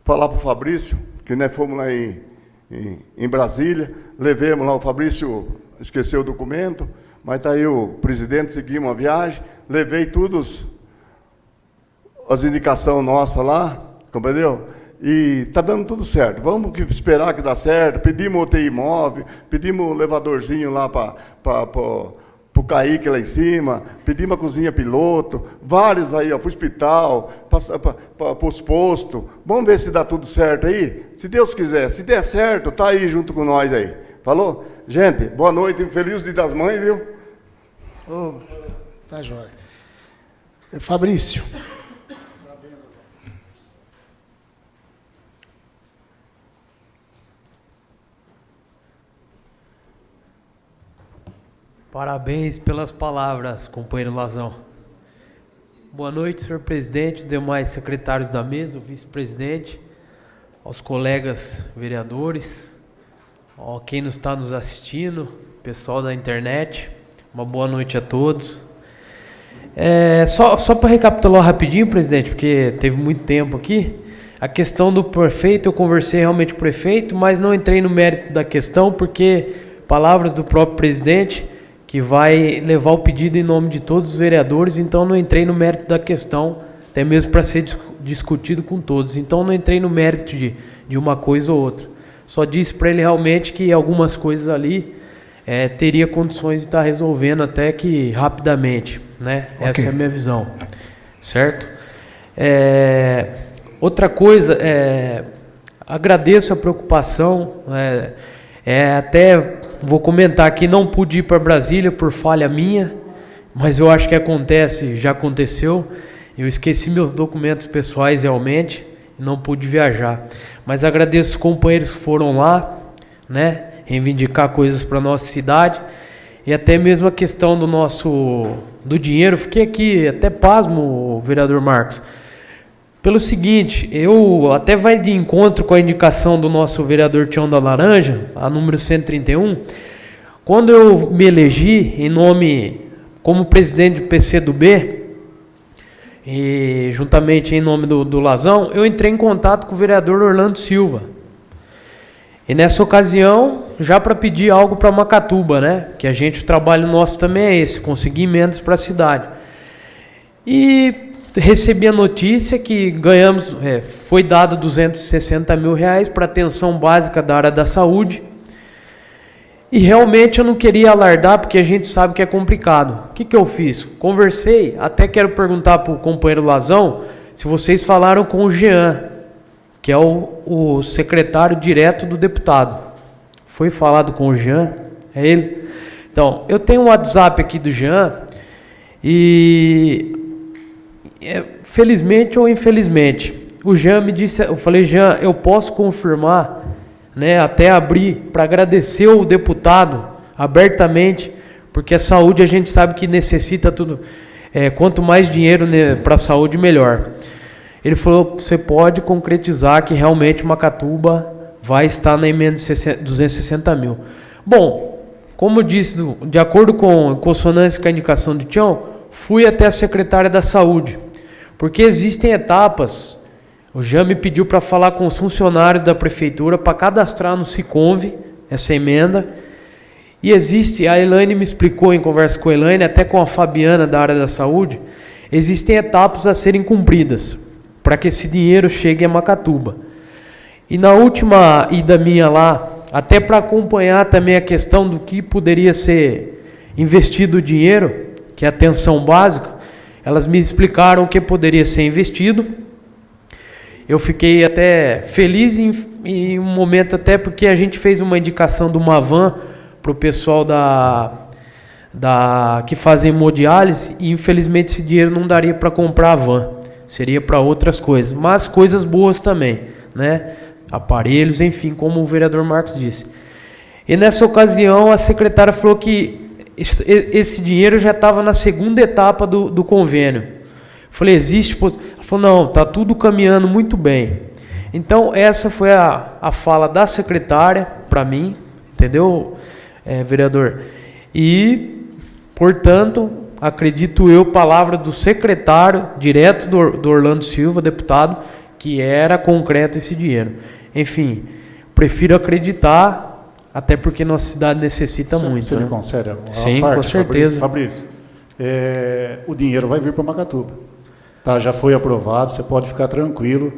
falar para o Fabrício, que nós fomos lá em Brasília, levemos lá, o Fabrício esqueceu o documento, mas está aí o presidente, seguimos a viagem, levei todas as indicações nossas lá, compreendeu? E está dando tudo certo. Vamos esperar que dá certo. Pedimos UTI móvel, pedimos um elevadorzinho lá para o Kaique lá em cima, pedimos a cozinha piloto, vários aí, para o hospital, para os postos. Vamos ver se dá tudo certo aí? Se Deus quiser. Se der certo, está aí junto com nós aí. Falou? Gente, boa noite, feliz Dia das Mães, viu? Oh, tá jóia. Fabrício. Parabéns pelas palavras, companheiro Lazão. Boa noite, senhor presidente, os demais secretários da mesa, o vice-presidente, aos colegas vereadores, a quem nos está nos assistindo, pessoal da internet, uma boa noite a todos. Só para recapitular rapidinho, presidente, porque teve muito tempo aqui, a questão do prefeito, eu conversei realmente com o prefeito, mas não entrei no mérito da questão, porque palavras do próprio presidente, que vai levar o pedido em nome de todos os vereadores, então não entrei no mérito da questão, até mesmo para ser discutido com todos. Então não entrei no mérito de uma coisa ou outra. Só disse para ele realmente que algumas coisas ali teria condições de estar resolvendo até que rapidamente, né? Okay. Essa é a minha visão, certo? Outra coisa, agradeço a preocupação, até vou comentar aqui, não pude ir para Brasília por falha minha, mas eu acho que já aconteceu. Eu esqueci meus documentos pessoais realmente, não pude viajar. Mas agradeço os companheiros que foram lá, né, reivindicar coisas para a nossa cidade. E até mesmo a questão do dinheiro. Fiquei aqui até pasmo, vereador Marcos. Pelo seguinte, eu até vai de encontro com a indicação do nosso vereador Tião da Laranja, a número 131, quando eu me elegi como presidente do PCdoB, e juntamente em nome do Lazão, eu entrei em contato com o vereador Orlando Silva. E nessa ocasião, já para pedir algo para Macatuba, né? Que o trabalho nosso também é esse, conseguir emendas para a cidade. E recebi a notícia que ganhamos, foi dado R$260 mil para atenção básica da área da saúde. E realmente eu não queria alardar, porque a gente sabe que é complicado. O que eu fiz? Conversei, até quero perguntar para o companheiro Lazão, se vocês falaram com o Jean, que é o secretário direto do deputado. Foi falado com o Jean? É ele? Então, eu tenho um WhatsApp aqui do Jean, e felizmente ou infelizmente, o Jean me disse, eu falei, Jean, eu posso confirmar, né, até abrir para agradecer o deputado abertamente, porque a saúde a gente sabe que necessita tudo, quanto mais dinheiro, né, para a saúde, melhor. Ele falou, você pode concretizar que realmente Macatuba vai estar na emenda de 260 mil. Bom, como eu disse, de acordo com consonância com a indicação do Tião, fui até a secretária da saúde, porque existem etapas. O Jean me pediu para falar com os funcionários da prefeitura para cadastrar no Siconve essa emenda. E existe, a Elaine me explicou em conversa com a Elaine, até com a Fabiana da área da saúde, existem etapas a serem cumpridas para que esse dinheiro chegue a Macatuba. E na última ida minha lá, até para acompanhar também a questão do que poderia ser investido o dinheiro, que é a atenção básica, elas me explicaram o que poderia ser investido. Eu fiquei até feliz em um momento, até porque a gente fez uma indicação de uma van para o pessoal que faz hemodiálise, e infelizmente esse dinheiro não daria para comprar a van, seria para outras coisas, mas coisas boas também, né? Aparelhos, enfim, como o vereador Marcos disse. E nessa ocasião a secretária falou que esse dinheiro já estava na segunda etapa do convênio. Eu falei, existe? Ela falou, não, está tudo caminhando muito bem. Então, essa foi a fala da secretária para mim, entendeu, vereador? E, portanto, acredito eu, palavra do secretário, direto do Orlando Silva, deputado, que era concreto esse dinheiro. Enfim, prefiro acreditar, até porque nossa cidade necessita muito. Você né? me concede a Sim, parte, com certeza. Fabrício, o dinheiro vai vir para Macatuba. Tá, já foi aprovado, você pode ficar tranquilo.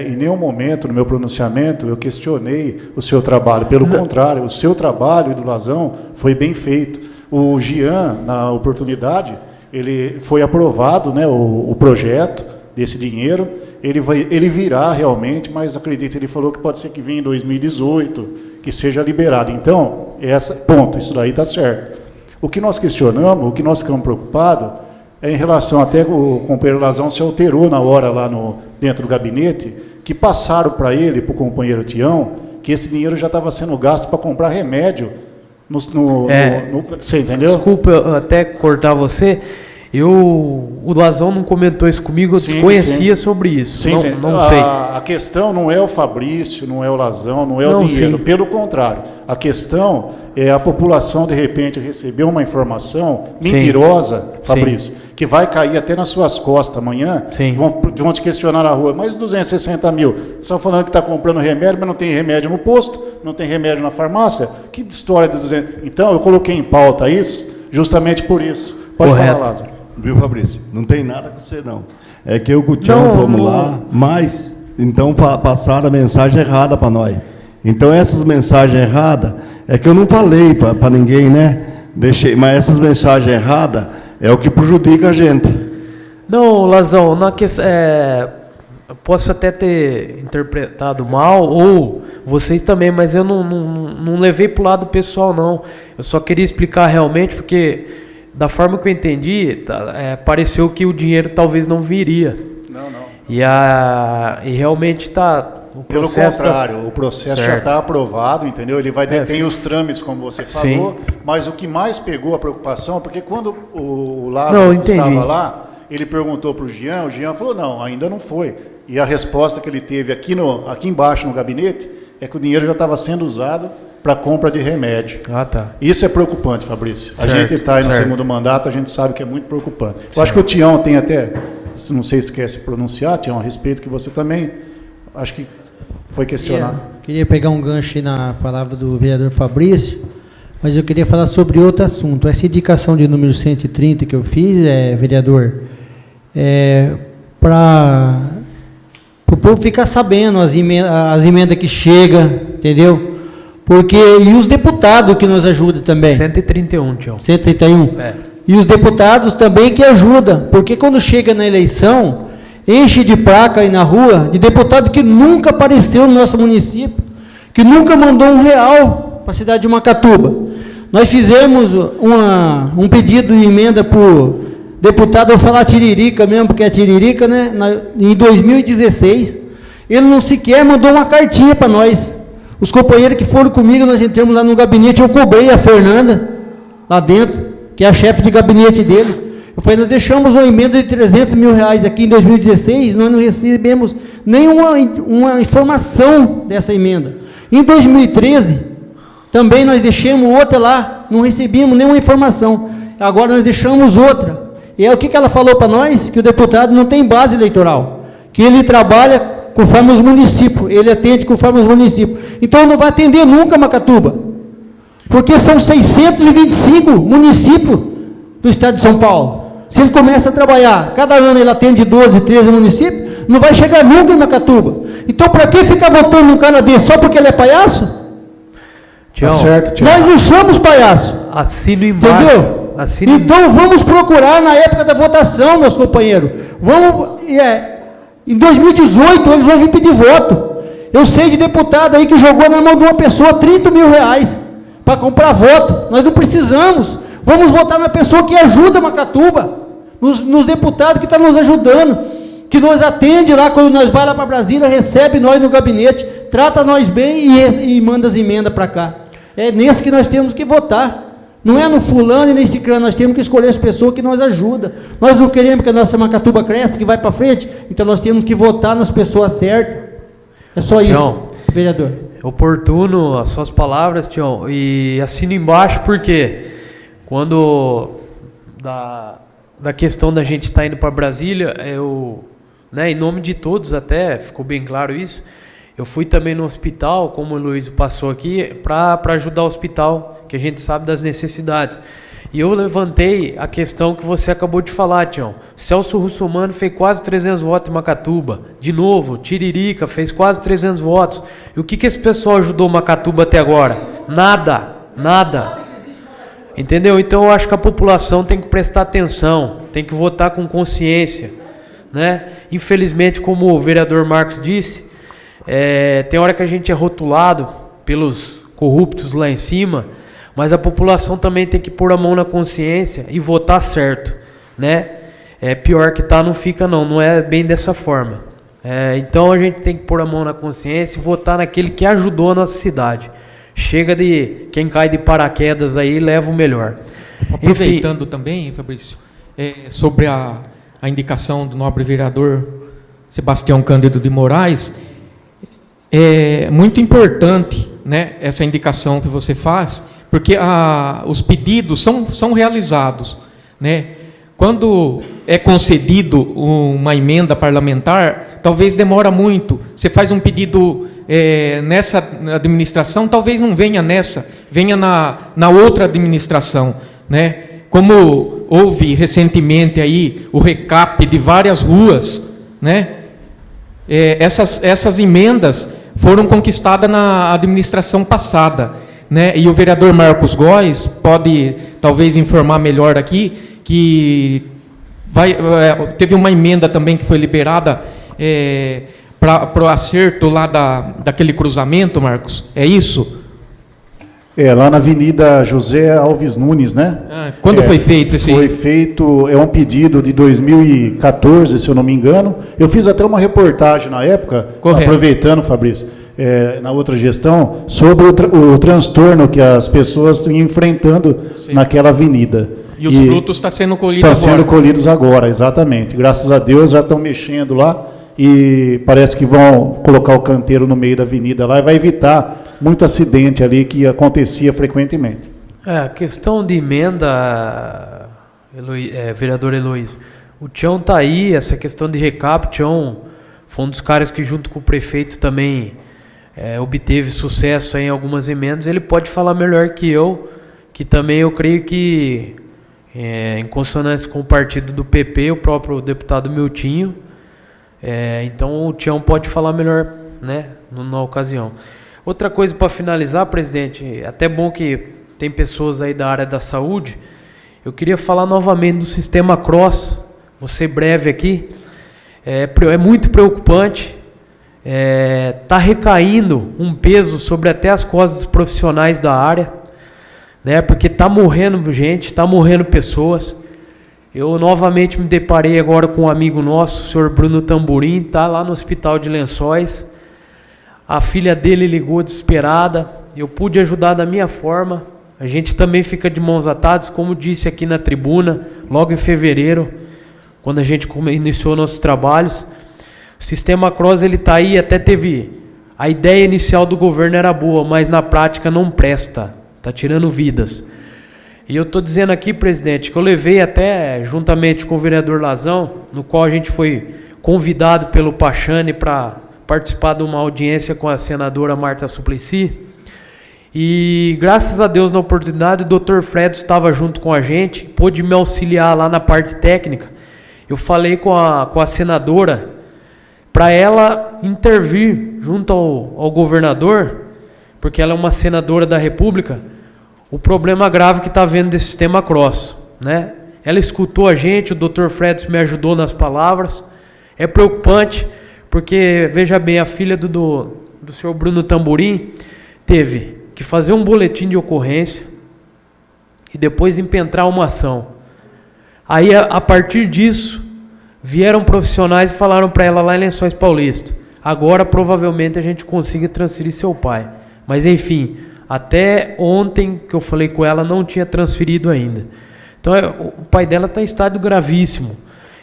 Em nenhum momento, no meu pronunciamento, eu questionei o seu trabalho. Pelo contrário, o seu trabalho e do Lazão foi bem feito. O Jean, na oportunidade, ele foi aprovado, né, o projeto desse dinheiro. Ele virá realmente, mas acredito, ele falou que pode ser que venha em 2018, que seja liberado. Então, ponto, isso daí está certo. O que nós questionamos, o que nós ficamos preocupados, em relação até o companheiro Lazão se alterou na hora lá dentro do gabinete, que passaram para ele, para o companheiro Tião, que esse dinheiro já estava sendo gasto para comprar remédio. Você entendeu? Desculpa eu até cortar você. O Lazão não comentou isso comigo, eu desconhecia sobre isso. Sim, não sei. A questão não é o Fabrício, não é o Lazão, não é o dinheiro. Sim. Pelo contrário, a questão é a população, de repente, receber uma informação mentirosa, Fabrício, que vai cair até nas suas costas amanhã. Vão te questionar na rua, mas 260 mil, vocês estão falando que está comprando remédio, mas não tem remédio no posto, não tem remédio na farmácia? Que história de 200... Então, eu coloquei em pauta isso, justamente por isso. Pode falar, Lázaro. Viu, Fabrício? Não tem nada com você, não. É que eu e o Tião fomos lá, mas, então, passaram a mensagem errada para nós. Então, essas mensagens erradas, é que eu não falei para ninguém, né? Mas essas mensagens erradas é o que prejudica a gente. Não, Lazão, posso até ter interpretado mal, ou vocês também, mas eu não levei para o lado pessoal, não. Eu só queria explicar realmente, porque... da forma que eu entendi, pareceu que o dinheiro talvez não viria. Não. E realmente está... Pelo contrário, o processo já está aprovado, entendeu? Ele tem os trâmites, como você falou, mas o que mais pegou a preocupação, porque quando o Lázaro estava lá, ele perguntou para o Jean falou, não, ainda não foi. E a resposta que ele teve aqui embaixo no gabinete é que o dinheiro já estava sendo usado para compra de remédio. Tá. Isso é preocupante, Fabrício. A gente está aí no segundo mandato, a gente sabe que é muito preocupante. Eu acho que o Tião tem até, não sei se quer se pronunciar, Tião, a respeito, que você também, acho que foi questionado. Queria pegar um gancho aí na palavra do vereador Fabrício, mas eu queria falar sobre outro assunto. Essa indicação de número 130 que eu fiz, vereador, para o povo ficar sabendo as emendas que chegam, entendeu? Porque, e os deputados que nos ajudam também. 131, Tião. 131. E os deputados também que ajudam, porque quando chega na eleição, enche de placa aí na rua, de deputado que nunca apareceu no nosso município, que nunca mandou R$1 para a cidade de Macatuba. Nós fizemos um pedido de emenda para o deputado, eu vou falar Tiririca mesmo, porque é Tiririca, né? Em 2016, ele não sequer mandou uma cartinha para nós. Os companheiros que foram comigo, nós entramos lá no gabinete, eu cobrei a Fernanda, lá dentro, que é a chefe de gabinete dele. Eu falei, nós deixamos uma emenda de R$300 mil aqui em 2016, nós não recebemos nenhuma informação dessa emenda. Em 2013, também nós deixamos outra lá, não recebemos nenhuma informação. Agora nós deixamos outra. E o que ela falou para nós? Que o deputado não tem base eleitoral, que ele trabalha conforme os municípios, ele atende conforme os municípios. Então não vai atender nunca Macatuba, porque são 625 municípios do estado de São Paulo. Se ele começa a trabalhar, cada ano ele atende 12, 13 municípios, não vai chegar nunca em Macatuba. Então para que ficar votando num cara desse só porque ele é palhaço? Tião, tá certo, Tião. Nós não somos palhaços. Assino embaixo. Entendeu? Então vamos procurar na época da votação, meus companheiros. Em 2018 eles vão vir pedir voto. Eu sei de deputado aí que jogou na mão de uma pessoa R$30 mil para comprar voto. Nós não precisamos. Vamos votar na pessoa que ajuda Macatuba, nos deputados que estão nos ajudando, que nos atende lá quando nós vai lá para Brasília, recebe nós no gabinete, trata nós bem e manda as emendas para cá. É nesse que nós temos que votar. Não é no fulano e nem ciclano, nós temos que escolher as pessoas que nos ajudam. Nós não queremos que a nossa Macatuba cresça, que vai para frente, então nós temos que votar nas pessoas certas. É só isso, Tião, vereador. Oportuno as suas palavras, Tião, e assino embaixo porque quando da questão da gente estar indo para Brasília, né, em nome de todos até, ficou bem claro isso, eu fui também no hospital, como o Luiz passou aqui, para ajudar o hospital, que a gente sabe das necessidades. E eu levantei a questão que você acabou de falar, Tião. Celso Russomano fez quase 300 votos em Macatuba. De novo, Tiririca fez quase 300 votos. E o que esse pessoal ajudou Macatuba até agora? Nada, nada. Entendeu? Então eu acho que a população tem que prestar atenção, tem que votar com consciência, né? Infelizmente, como o vereador Marcos disse, tem hora que a gente é rotulado pelos corruptos lá em cima, mas a população também tem que pôr a mão na consciência e votar certo, né? Pior que tá, não fica não é bem dessa forma. Então a gente tem que pôr a mão na consciência e votar naquele que ajudou a nossa cidade. Chega de quem cai de paraquedas aí, leva o melhor. Aproveitando Enfim, também, Fabrício, sobre a indicação do nobre vereador Sebastião Cândido de Moraes, é muito importante, né, essa indicação que você faz, porque os pedidos são realizados, né? Quando é concedido uma emenda parlamentar, talvez demora muito. Você faz um pedido nessa administração, talvez não venha nessa, venha na outra administração, né? Como houve recentemente aí o recap de várias ruas, né? Essas emendas foram conquistadas na administração passada, né? E o vereador Marcos Góes pode talvez informar melhor aqui que teve uma emenda também que foi liberada para o acerto lá daquele cruzamento, Marcos. É isso? Lá na Avenida José Alves Nunes, né? Quando foi feito esse? Foi feito, um pedido de 2014, se eu não me engano. Eu fiz até uma reportagem na época, correto, aproveitando, Fabrício, na outra gestão, sobre o transtorno que as pessoas estão enfrentando, sim, naquela avenida. E os frutos estão sendo colhidos agora. Estão sendo colhidos agora, exatamente. Graças a Deus já estão mexendo lá e parece que vão colocar o canteiro no meio da avenida lá e vai evitar muito acidente ali que acontecia frequentemente. A questão de emenda, vereador Heloísio, o Tião está aí, essa questão de recap, o Tião foi um dos caras que junto com o prefeito também obteve sucesso em algumas emendas. Ele pode falar melhor que eu, que também eu creio que em consonância com o partido do PP, o próprio deputado Miltinho, então o Tião pode falar melhor, né, na ocasião. Outra coisa para finalizar, presidente, até bom que tem pessoas aí da área da saúde, eu queria falar novamente do sistema CROSS, vou ser breve aqui, é muito preocupante, está recaindo um peso sobre até as costas dos profissionais da área, né, porque está morrendo gente, está morrendo pessoas. Eu novamente me deparei agora com um amigo nosso, o senhor Bruno Tamburim, está lá no Hospital de Lençóis. A filha dele ligou desesperada, eu pude ajudar da minha forma. A gente também fica de mãos atadas, como disse aqui na tribuna, logo em fevereiro, quando a gente iniciou nossos trabalhos. O sistema CROSS, ele está aí, até teve... A ideia inicial do governo era boa, mas na prática não presta, está tirando vidas. E eu estou dizendo aqui, presidente, que eu levei até, juntamente com o vereador Lazão, no qual a gente foi convidado pelo Pachani para participar de uma audiência com a senadora Marta Suplicy, e graças a Deus na oportunidade o Dr. Fred estava junto com a gente, pôde me auxiliar lá na parte técnica. Eu falei com a senadora para ela intervir junto ao governador, porque ela é uma senadora da República, o problema grave que está havendo desse sistema CROSS, né? Ela escutou a gente, o Dr. Fred me ajudou nas palavras. É preocupante, porque, veja bem, a filha do senhor Bruno Tamburim teve que fazer um boletim de ocorrência e depois impentrar uma ação. Aí, a partir disso, vieram profissionais e falaram para ela lá em Lençóis Paulista: agora, provavelmente, a gente consiga transferir seu pai. Mas, enfim, até ontem que eu falei com ela, não tinha transferido ainda. Então o pai dela está em estado gravíssimo.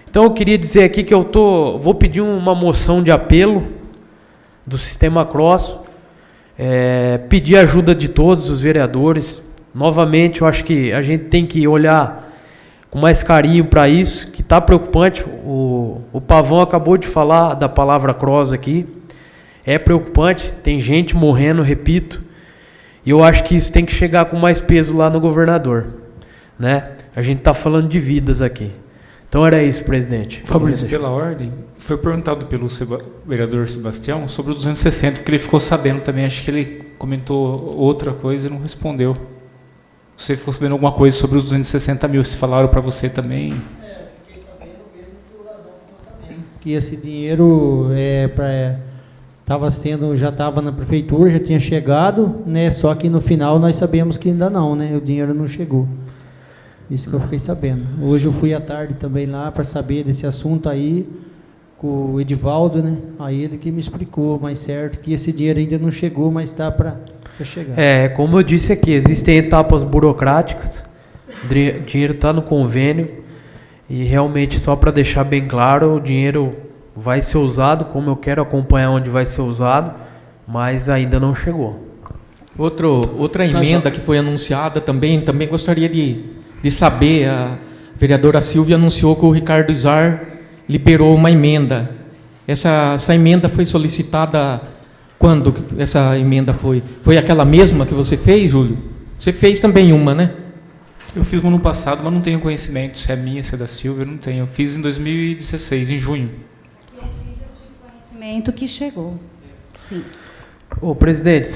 Então eu queria dizer aqui que vou pedir uma moção de apelo do Sistema CROSS, pedir a ajuda de todos os vereadores. Novamente, eu acho que a gente tem que olhar com mais carinho para isso, que está preocupante. O Pavão acabou de falar da palavra CROSS aqui. É preocupante, tem gente morrendo, repito, e eu acho que isso tem que chegar com mais peso lá no governador, né? A gente está falando de vidas aqui. Então era isso, presidente. Fabrício, pela ordem, foi perguntado pelo vereador Sebastião sobre os 260, que ele ficou sabendo também, acho que ele comentou outra coisa e não respondeu. Você ficou sabendo alguma coisa sobre os 260 mil, se falaram para você também? Fiquei sabendo mesmo que o Razão ficou sabendo. Que esse dinheiro já estava na prefeitura, já tinha chegado, né? Só que no final nós sabemos que ainda não, né? O dinheiro não chegou. Isso que eu fiquei sabendo. Hoje eu fui à tarde também lá para saber desse assunto aí com o Edivaldo, né? Aí ele que me explicou mais certo que esse dinheiro ainda não chegou, mas está para chegar. Como eu disse aqui, existem etapas burocráticas. O dinheiro está no convênio e realmente, só para deixar bem claro, o dinheiro vai ser usado, como eu quero acompanhar onde vai ser usado, mas ainda não chegou. Outra emenda que foi anunciada também gostaria de saber, a vereadora Silvia anunciou que o Ricardo Izar liberou uma emenda. Essa emenda foi solicitada quando? Essa emenda foi? Foi aquela mesma que você fez, Júlio? Você fez também uma, né? Eu fiz uma no passado, mas não tenho conhecimento se é minha, se é da Silvia, eu não tenho. Eu fiz em 2016, em junho. Conhecimento que chegou. Sim. Ô, presidente,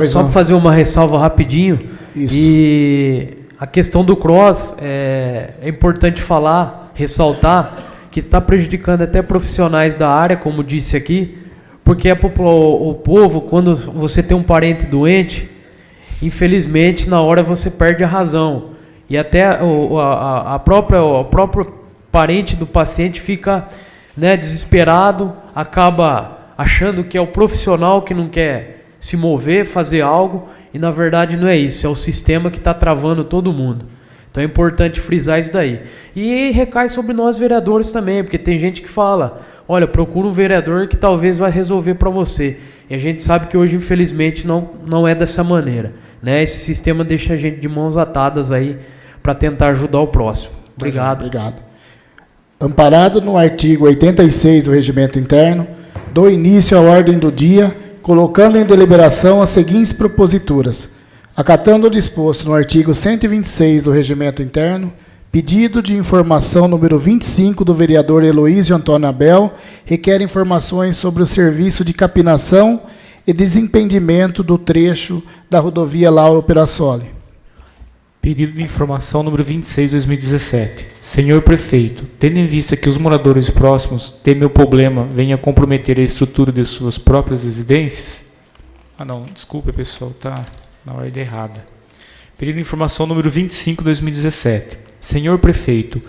só para fazer uma ressalva rapidinho. Isso. E a questão do CROSS, é importante ressaltar que está prejudicando até profissionais da área, como disse aqui, porque o povo, quando você tem um parente doente, infelizmente, na hora você perde a razão. E até o próprio parente do paciente fica, né, desesperado, acaba achando que é o profissional que não quer se mover, fazer algo, e na verdade não é isso, é o sistema que está travando todo mundo. Então é importante frisar isso daí. E recai sobre nós vereadores também, porque tem gente que fala, olha, procura um vereador que talvez vai resolver para você. E a gente sabe que hoje, infelizmente, não é dessa maneira, né? Esse sistema deixa a gente de mãos atadas aí para tentar ajudar o próximo. Obrigado. Obrigado. Amparado no artigo 86 do Regimento Interno, dou início à ordem do dia, colocando em deliberação as seguintes proposituras. Acatando o disposto no artigo 126 do Regimento Interno, pedido de informação número 25 do vereador Heloísio Antônio Abel requer informações sobre o serviço de capinação e desimpedimento do trecho da rodovia Lauro Perassoli. Pedido de informação número 26 de 2017. Senhor Prefeito, tendo em vista que os moradores próximos temem o problema venha comprometer a estrutura de suas próprias residências... Desculpa, pessoal, está na ordem errada. Pedido de informação número 25 de 2017. Senhor Prefeito,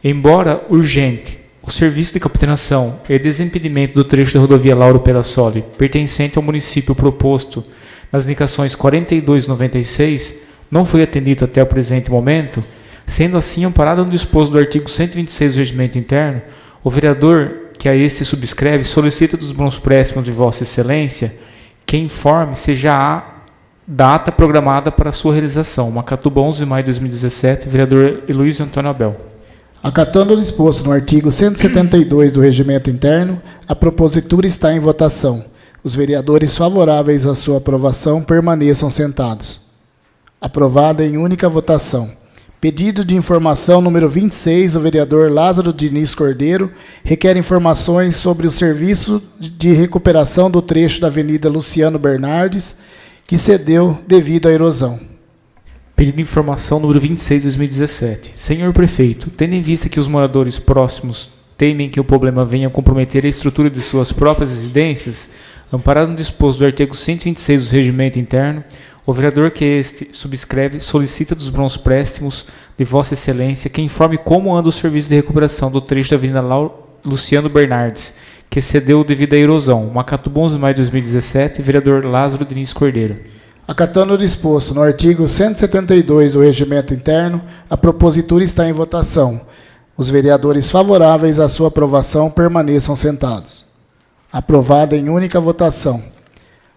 embora urgente, o serviço de capitanação e desimpedimento do trecho da rodovia Lauro Perassoli, pertencente ao município proposto nas indicações 42 e 96, não foi atendido até o presente momento, sendo assim amparado no disposto do artigo 126 do Regimento Interno, o vereador que a este subscreve solicita dos bons préstimos de Vossa Excelência que informe se já há data programada para sua realização. Macatuba, 11 de maio de 2017, vereador Heloísio Antônio Abel. Acatando o disposto no artigo 172 do Regimento Interno, a propositura está em votação. Os vereadores favoráveis à sua aprovação permaneçam sentados. Aprovada em única votação. Pedido de informação número 26 do vereador Lázaro Diniz Cordeiro requer informações sobre o serviço de recuperação do trecho da Avenida Luciano Bernardes, que cedeu devido à erosão. Pedido de informação número 26 de 2017. Senhor Prefeito, tendo em vista que os moradores próximos temem que o problema venha comprometer a estrutura de suas próprias residências, amparado no disposto do artigo 126 do Regimento Interno, o vereador que este subscreve solicita dos bons préstimos de Vossa Excelência que informe como anda o serviço de recuperação do trecho da Avenida Luciano Bernardes, que cedeu devido à erosão. Macatuba, 11 de maio de 2017, vereador Lázaro Diniz Cordeiro. Acatando o disposto no artigo 172 do Regimento Interno, a propositura está em votação. Os vereadores favoráveis à sua aprovação permaneçam sentados. Aprovada em única votação.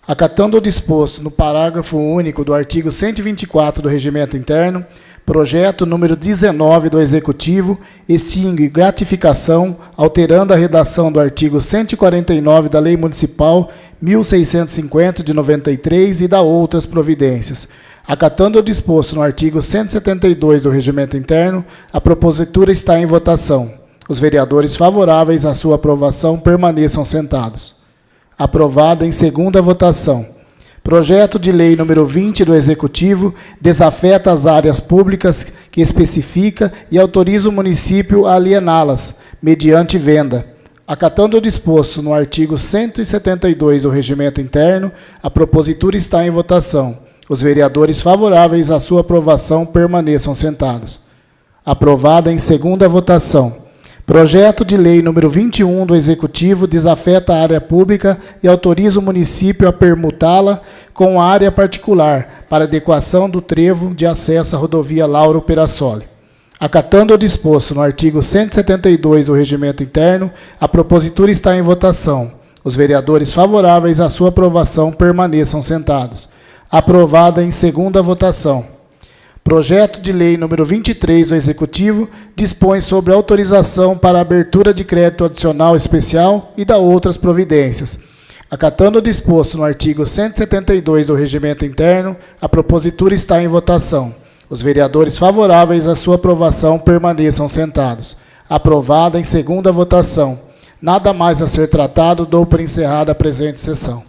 Acatando o disposto no parágrafo único do artigo 124 do Regimento Interno, projeto número 19 do Executivo extingue gratificação, alterando a redação do artigo 149 da Lei Municipal 1650 de 93 e da outras providências. Acatando o disposto no artigo 172 do Regimento Interno, a propositura está em votação. Os vereadores favoráveis à sua aprovação permaneçam sentados. Aprovada em segunda votação. Projeto de lei número 20 do Executivo desafeta as áreas públicas que especifica e autoriza o município a aliená-las, mediante venda. Acatando o disposto no artigo 172 do Regimento Interno, a propositura está em votação. Os vereadores favoráveis à sua aprovação permaneçam sentados. Aprovada em segunda votação. Projeto de lei número 21 do Executivo desafeta a área pública e autoriza o município a permutá-la com a área particular para adequação do trevo de acesso à rodovia Lauro Perassoli. Acatando o disposto no artigo 172 do Regimento Interno, a propositura está em votação. Os vereadores favoráveis à sua aprovação permaneçam sentados. Aprovada em segunda votação. Projeto de lei número 23 do Executivo dispõe sobre autorização para abertura de crédito adicional especial e da outras providências. Acatando o disposto no artigo 172 do Regimento Interno, a propositura está em votação. Os vereadores favoráveis à sua aprovação permaneçam sentados. Aprovada em segunda votação. Nada mais a ser tratado, dou por encerrada a presente sessão.